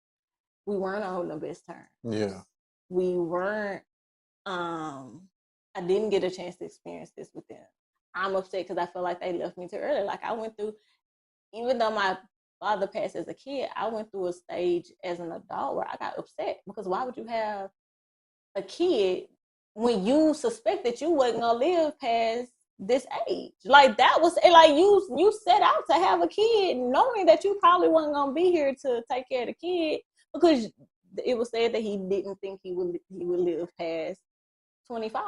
we weren't on the best terms. Yeah. We weren't, I didn't get a chance to experience this with them. I'm upset because I feel like they left me too early. Like I went through, even though my father passed as a kid, I went through a stage as an adult where I got upset because why would you have a kid when you suspect that you wasn't gonna live past this age. Like that was like you set out to have a kid knowing that you probably wasn't gonna be here to take care of the kid, because it was said that he didn't think he would live past 25.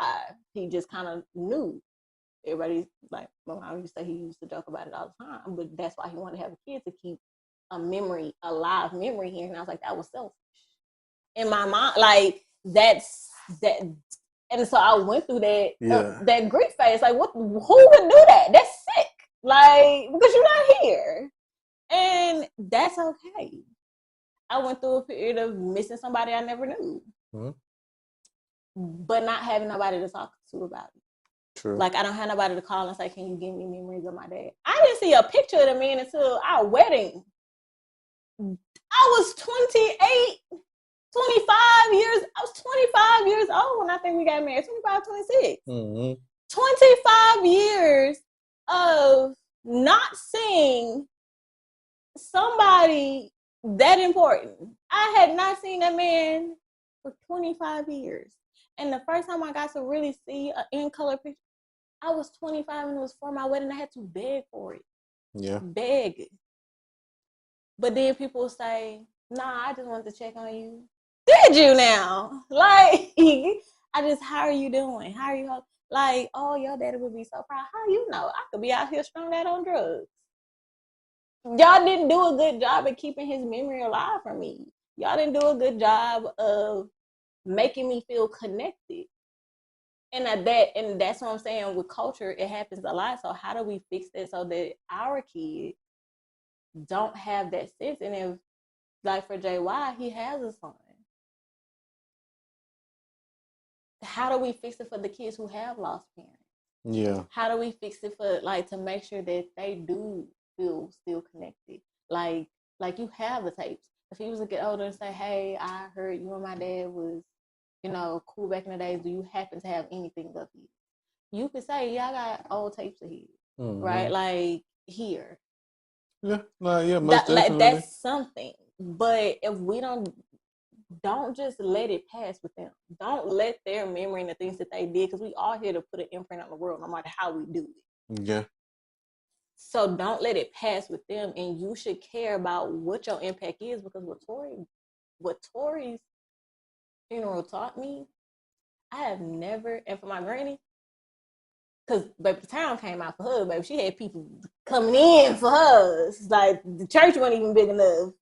He just kind of knew. Everybody, like my mom used to say, he used to joke about it all the time, but that's why he wanted to have a kid, to keep a live memory here. And I was like, that was selfish in my mind. Like that's that. And so I went through that grief phase. Like, who would do that? That's sick. Like, because you're not here, and that's okay. I went through a period of missing somebody I never knew, but not having nobody to talk to about it. True. Like, I don't have nobody to call and say, can you give me memories of my dad? I didn't see a picture of the man until our wedding. I was 28, 25 years. I was 25 years old when I think we got married. 25, 26. 25 years of not seeing somebody that important. I had not seen that man for 25 years. And the first time I got to really see an in-color picture, I was 25 and it was for my wedding. I had to beg for it. Yeah. Beg. But then people say, nah, I just wanted to check on you. Did you now? Like, how are you doing? How are you? Like, oh, your daddy would be so proud. How you know? I could be out here strung out on drugs. Y'all didn't do a good job at keeping his memory alive for me. Y'all didn't do a good job of making me feel connected. And that's what I'm saying with culture, it happens a lot. So how do we fix that so that our kids don't have that sense? And if, like for JY, he has a son. How do we fix it for the kids who have lost parents? Yeah. How do we fix it for, like, to make sure that they do feel still connected? Like you have the tapes. If he was to get older and say, hey, I heard you and my dad was, cool back in the days, do you happen to have anything of you? You could say, yeah, I got old tapes of his, right? Like, here. Yeah, most definitely. Like, that's something. But if we don't just let it pass with them. Don't let their memory and the things that they did, because we are here to put an imprint on the world, no matter how we do it. Yeah. So don't let it pass with them, and you should care about what your impact is, because what Tori's funeral taught me, I have never, and for my granny, because baby, the town came out for her, baby. She had people coming in for hers. Like, the church wasn't even big enough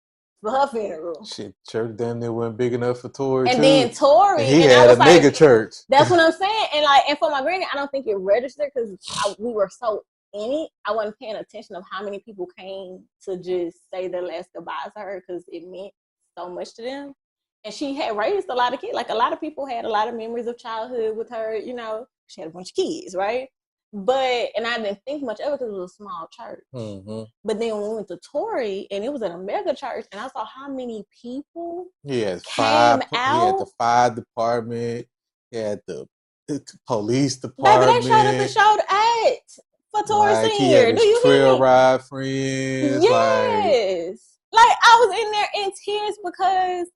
for her funeral. Shit, church damn near wasn't big enough for Tori, and too. Then Tori, and he had a mega church. That's what I'm saying. And for my granny, I don't think it registered, because we were so in it. I wasn't paying attention of how many people came to just say their last goodbyes to her, because it meant so much to them. And she had raised a lot of kids. Like, a lot of people had a lot of memories of childhood with her. She had a bunch of kids, right? And I didn't think much of it because it was a small church. Mm-hmm. But then when we went to Tori, and it was in a mega church, and I saw how many people came out. He had the fire department. He had the police department. Baby, they showed up and showed at for Tori Senior. Do you hear me? Trail ride friends. Yes. Like, I was in there in tears because.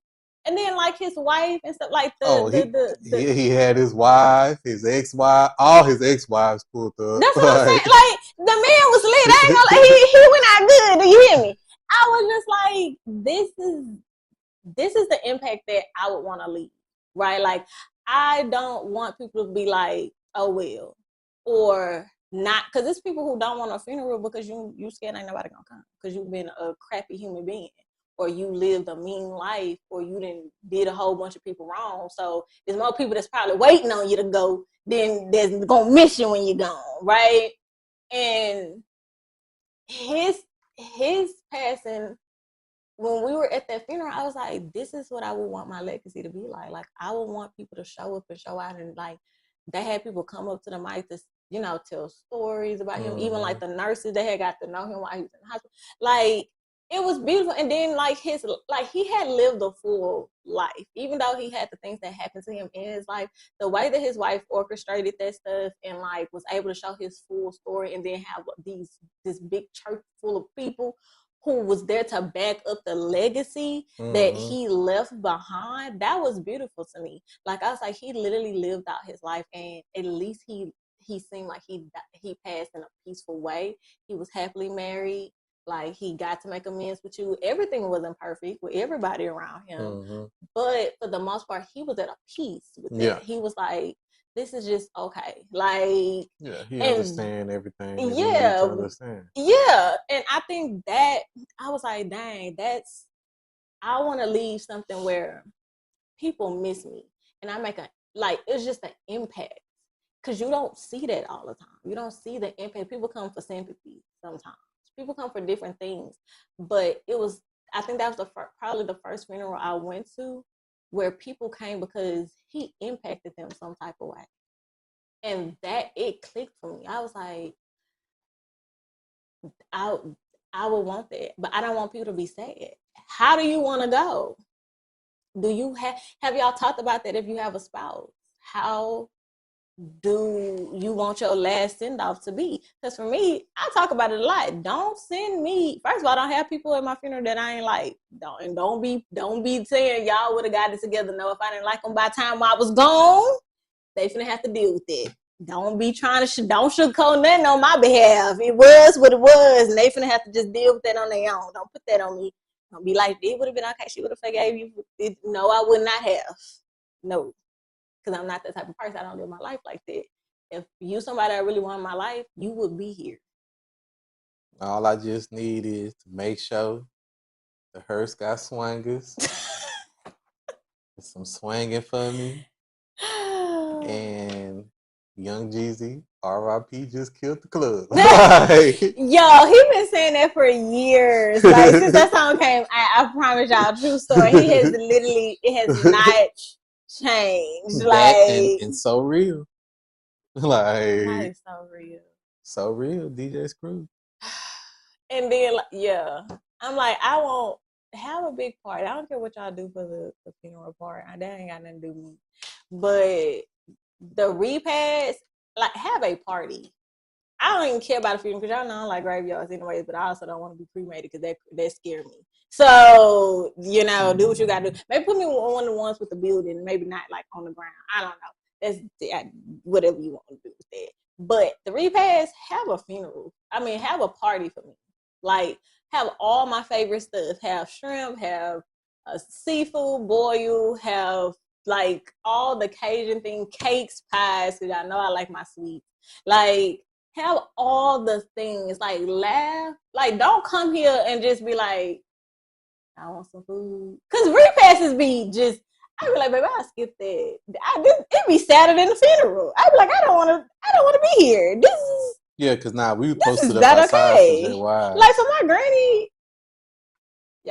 And then, like, his wife and stuff, like he had his wife, his ex-wife, all his ex-wives pulled up. That's what I'm saying. Like, the man was lit. I ain't gonna, he went out good. Do you hear me? I was just like, this is the impact that I would want to leave, right? Like, I don't want people to be like, oh well, or not, because there's people who don't want a funeral because you scared ain't nobody gonna come because you've been a crappy human being, or you lived a mean life, or you did a whole bunch of people wrong. So there's more people that's probably waiting on you to go than that's gonna miss you when you're gone, right? And his passing, when we were at that funeral, I was like, this is what I would want my legacy to be like. Like, I would want people to show up and show out, and like, they had people come up to the mic to, tell stories about him. Even like the nurses, they had got to know him while he was in the hospital. Like, it was beautiful. And then like he had lived a full life, even though he had the things that happened to him in his life. The way that his wife orchestrated that stuff and like was able to show his full story, and then have this big church full of people who was there to back up the legacy that he left behind, that was beautiful to me. Like, I was like, he literally lived out his life, and at least he he seemed like he passed in a peaceful way. He was happily married. Like, he got to make amends with you. Everything wasn't perfect with everybody around him, but for the most part, he was at a peace with that. He was like, this is just okay. Like, he and understand everything that he needs to understand. Yeah, and I think that I was like, dang, I want to leave something where people miss me, and I make it's just an impact, because you don't see that all the time. You don't see the impact. People come for sympathy sometimes. People come for different things, but I think that was probably the first funeral I went to where people came because he impacted them some type of way, and that it clicked for me. I was like, I would want that, but I don't want people to be sad. How do you want to go? Do you have y'all talked about that? If you have a spouse, how do you want your last send off to be? Because for me, I talk about it a lot. Don't send me. First of all, I don't have people at my funeral that I ain't like. Don't be saying y'all would have got it together. No, if I didn't like them by the time I was gone, they finna have to deal with it. Don't be trying to don't sugarcoat nothing on my behalf. It was what it was, and they finna have to just deal with that on their own. Don't put that on me. Don't be like, it would have been okay. She would have forgave you. No, I would not have. No, because I'm not that type of person. I don't live my life like that. If you somebody I really want in my life, you would be here. All I just need is to make sure the hearse got swingers, some swinging for me, and Young Jeezy, R.I.P. just killed the club. Yo, he been saying that for years. Like, since that song came, I promise y'all, true story. It has not changed. That and so real. That is so real. So real, DJ Screw. And then, I'm like, I won't have a big party. I don't care what y'all do for the funeral part. That ain't got nothing to do with me. But the repast, like, have a party. I don't even care about a funeral, because y'all know I don't like graveyards anyways, but I also don't want to be cremated because that scare me. So, do what you got to do. Maybe put me on one of the ones with the building, maybe not like on the ground. I don't know. That's whatever you want to do with that. But the repast, have a funeral. I mean, have a party for me. Like, have all my favorite stuff. Have shrimp, have seafood boil, have like all the Cajun thing, cakes, pies, because I know I like my sweets. Like, have all the things, like, laugh. Like, don't come here and just be like, I want some food. Because repasses be just, I be like, baby, I'll skip that. It'd be sadder than the funeral. I'd be like, I don't want to be here. This is, because now we posted up outside okay. for JY. Like, for my granny,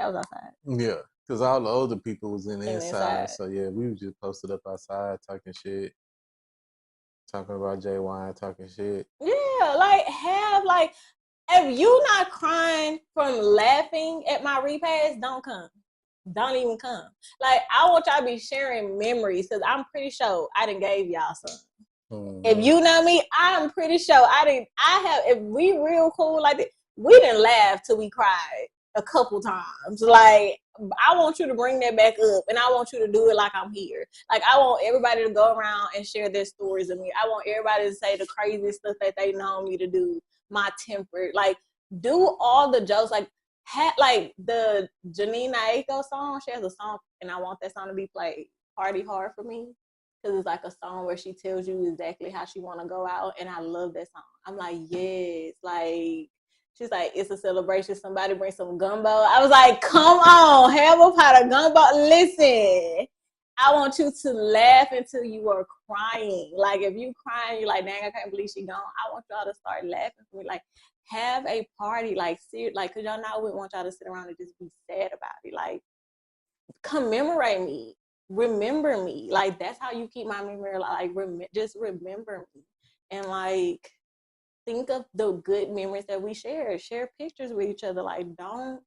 I was outside. Yeah, because all the older people was inside. So yeah, we was just posted up outside talking shit. Talking about JY, talking shit. Yeah, if you not crying from laughing at my repast, don't come. Don't even come. Like, I want y'all to be sharing memories, because I'm pretty sure I done gave y'all some. Mm-hmm. If you know me, I'm pretty sure if we real cool like that, we didn't laugh till we cried a couple times. Like, I want you to bring that back up, and I want you to do it like I'm here. Like, I want everybody to go around and share their stories of me. I want everybody to say the craziest stuff that they know me to do. My temper, like, do all the jokes, like the Janine Aiko song. She has a song, and I want that song to be played. Party Hard for me, because it's like a song where she tells you exactly how she want to go out, and I love that song. I'm like, yes, like. She's like, it's a celebration. Somebody bring some gumbo. I was like, come on, have a pot of gumbo. Listen, I want you to laugh until you are crying. Like, if you crying, you're like, dang, I can't believe she gone. I want y'all to start laughing for me. Like, have a party. Like, because y'all know I wouldn't want y'all to sit around and just be sad about it. Like, commemorate me. Remember me. Like, that's how you keep my memory alive. Like, just remember me. And, like, think of the good memories that we share pictures with each other. Like, don't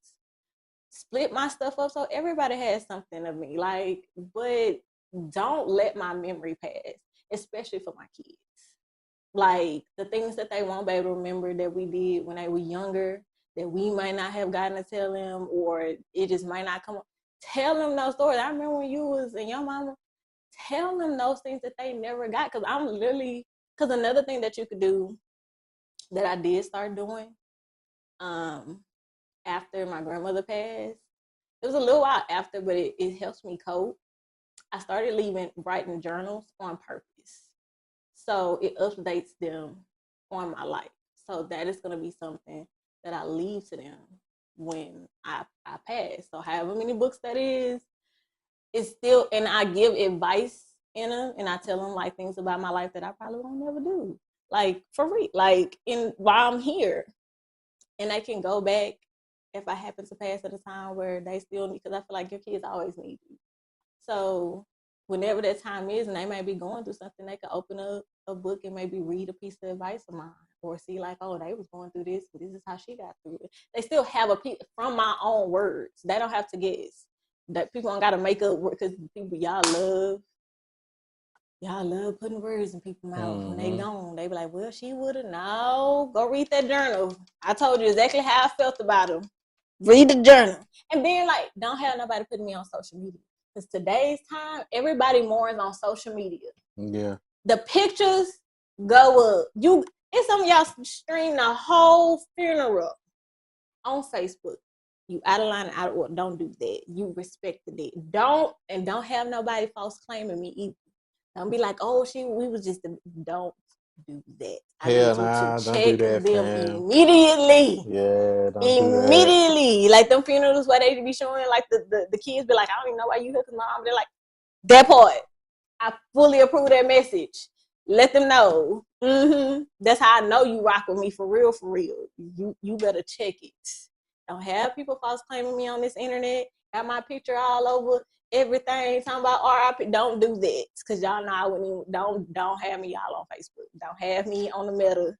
split my stuff up so everybody has something of me. Like, but don't let my memory pass, especially for my kids. Like, the things that they won't be able to remember that we did when they were younger, that we might not have gotten to tell them, or it just might not come up. Tell them those stories. I remember when you was and your mama, tell them those things that they never got, because I'm literally Because another thing that you could do that I did start doing after my grandmother passed, it was a little while after, but it helps me cope. I started writing journals on purpose. So it updates them on my life. So that is going to be something that I leave to them when I pass. So however many books that is, it's still, and I give advice in them, and I tell them like things about my life that I probably won't never do. Like for real, like while I'm here, and they can go back if I happen to pass at a time where they still need, because I feel like your kids always need you. So whenever that time is, and they may be going through something, they can open up a book and maybe read a piece of advice of mine, or see like, oh, they was going through this, but this is how she got through it. They still have a piece from my own words. They don't have to guess. That people don't got to make up, because people y'all love putting words in people's mouth when they gone. They be like, well, she would have. No, go read that journal. I told you exactly how I felt about him. Read the journal. And then, like, don't have nobody putting me on social media. Because today's time, everybody mourns on social media. Yeah. The pictures go up. It's some of y'all stream the whole funeral on Facebook. You out of line, out of order. Don't do that. You respect the dead. Don't have nobody false claiming me either. Don't be like, oh, we was just, don't do that. I Hell need you nah, to don't do check that, them fam. immediately. Yeah, don't do that. Immediately. Like them funerals where they be showing like the kids be like, I don't even know why you here, because mom. They're like, that part. I fully approve that message. Let them know. That's how I know you rock with me for real, for real. You better check it. Don't have people false claiming me on this internet. Got my picture all over everything. Talking about RIP. Don't do that, because y'all know I wouldn't even, don't have me y'all on Facebook. Don't have me on the meta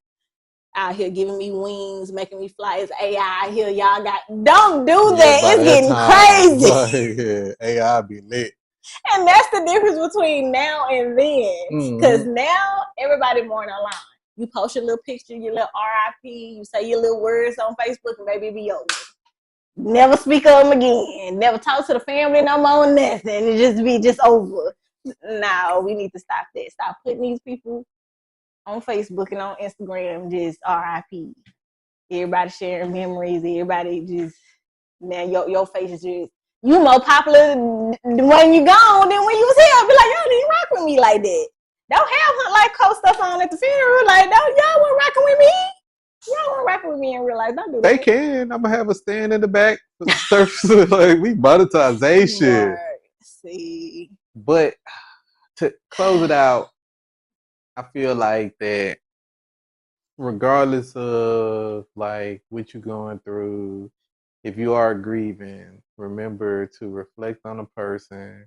out here giving me wings, making me fly as AI here. Y'all don't do that. By It's that getting time, crazy. yeah, AI be lit. And that's the difference between now and then. Because now everybody mourn online. You post your little picture, your little RIP, you say your little words on Facebook, and baby, be over. Never speak of them again. Never talk to the family no more, nothing. It just be just over. No, we need to stop that. Stop putting these people on Facebook and on Instagram just RIP. Everybody sharing memories. Everybody just, man, your face is just, you more popular when you gone than when you was here. I'll be like, y'all didn't rock with me like that. Don't have Hunt Like Co stuff on at the funeral. Like, y'all weren't rocking with me. Y'all weren't rocking with me in real life. Don't do They that. can. I'm gonna have a stand in the back. Like we monetization. Right. See. But to close it out, I feel like that regardless of like what you're going through, if you are grieving, remember to reflect on a person,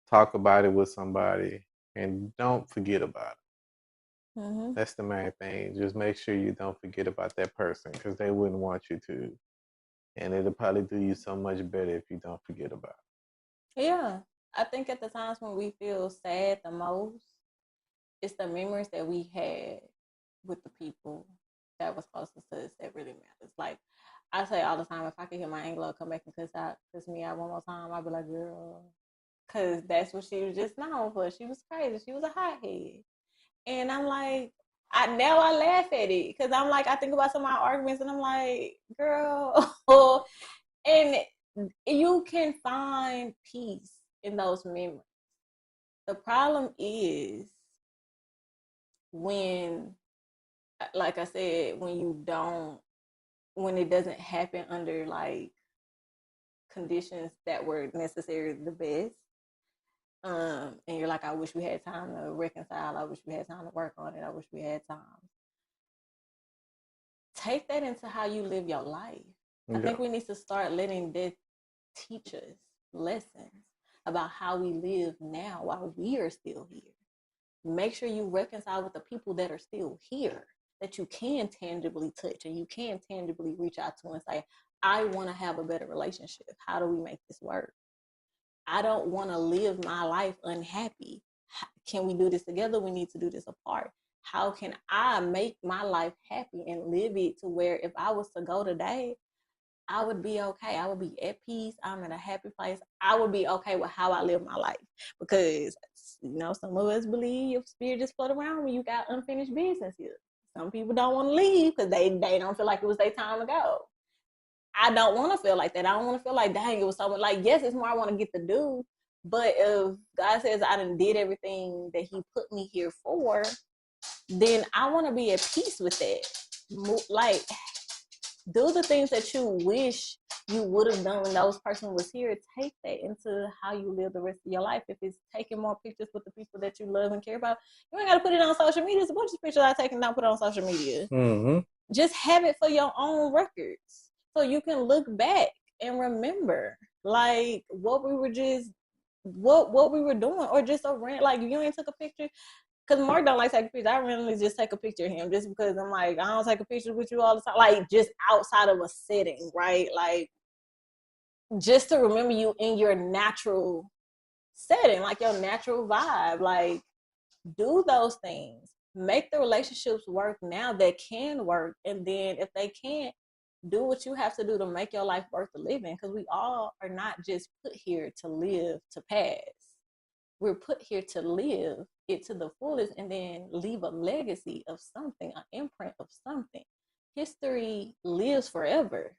talk about it with somebody, and don't forget about it. That's the main thing. Just make sure you don't forget about that person, because they wouldn't want you to. And it'll probably do you so much better if you don't forget about it. Yeah. I think at the times when we feel sad the most, it's the memories that we had with the people that was closest to us that really matters. Like I say all the time, if I could hear my Anglo come back and cuss me out one more time, I'd be like, girl, because that's what she was just known for. She was crazy. She was a hothead. And I'm like, now I laugh at it, because I'm like, I think about some of my arguments, and I'm like, girl, and you can find peace in those memories. The problem is when, like I said, when it doesn't happen under like conditions that were necessarily the best. And you're like, I wish we had time to reconcile. I wish we had time to work on it. I wish we had time. Take that into how you live your life. it. I think we need to start letting that teach us lessons about how we live now while we are still here. Make sure you reconcile with the people that are still here, that you can tangibly touch and you can tangibly reach out to and say, I want to have a better relationship. How do we make this work? I don't want to live my life unhappy. Can we do this together? We need to do this apart. How can I make my life happy and live it to where if I was to go today, I would be okay. I would be at peace. I'm in a happy place. I would be okay with how I live my life because, some of us believe your spirit just float around when you got unfinished business here. Some people don't want to leave because they don't feel like it was their time to go. I don't want to feel like that. I don't want to feel like, dang, it was someone like, yes, it's more I want to get to do. But if God says I done did everything that he put me here for, then I want to be at peace with that. Like, do the things that you wish you would have done when those person was here. Take that into how you live the rest of your life. If it's taking more pictures with the people that you love and care about, you ain't got to put it on social media. There's a bunch of pictures I take and don't put it on social media. Mm-hmm. Just have it for your own records so you can look back and remember like what we were doing, or just a rant. Like you ain't took a picture. Because Mark don't like taking pictures. I randomly just take a picture of him just because I'm like, I don't take a picture with you all the time. Like, just outside of a setting, right? Like, just to remember you in your natural setting, like your natural vibe. Like, do those things. Make the relationships work now that can work. And then if they can't, do what you have to do to make your life worth the living. Because we all are not just put here to live to pass. We're put here to live it to the fullest and then leave a legacy of something, an imprint of something. History lives forever.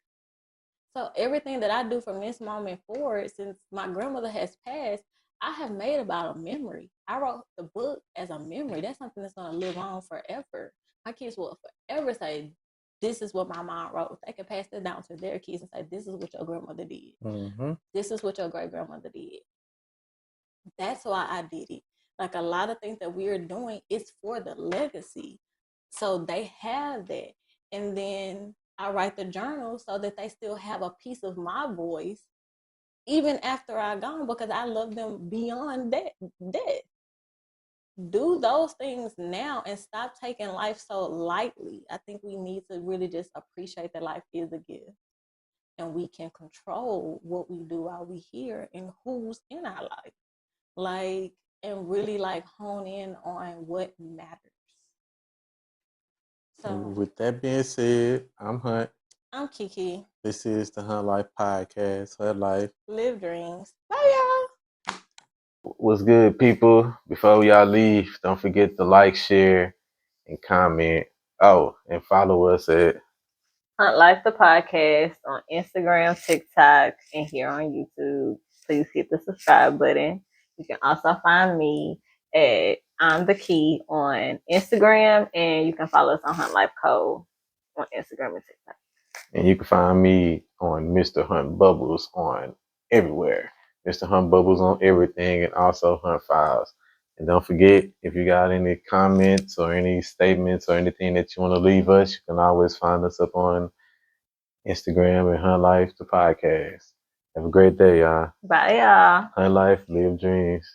So everything that I do from this moment forward, since my grandmother has passed, I have made about a memory. I wrote the book as a memory. That's something that's going to live on forever. My kids will forever say, this is what my mom wrote. They can pass that down to their kids and say, this is what your grandmother did. Mm-hmm. This is what your great grandmother did. That's why I did it. Like a lot of things that we're doing is for the legacy. So they have that. And then I write the journal so that they still have a piece of my voice even after I gone, because I love them beyond that. Do those things now and stop taking life so lightly. I think we need to really just appreciate that life is a gift and we can control what we do while we here and who's in our life. Like, and really like hone in on what matters. So with that being said, I'm Hunt. I'm Kiki. This is the Hunt Life Podcast. Hunt Life. Live dreams. Bye, y'all. What's good, people? Before y'all leave, don't forget to like, share, and comment. Oh, and follow us at Hunt Life the podcast on Instagram, TikTok, and here on YouTube. Please hit the subscribe button. You can also find me at I'm the Key on Instagram, and you can follow us on Hunt Life Co. on Instagram and TikTok. and you can find me on Mr. Hunt Bubbles on everywhere. Mr. Hunt Bubbles on everything, and also Hunt Files. And don't forget, if you got any comments or any statements or anything that you want to leave us, you can always find us up on Instagram and Hunt Life the podcast. Have a great day, y'all. Bye, y'all. Hunt Life, live dreams.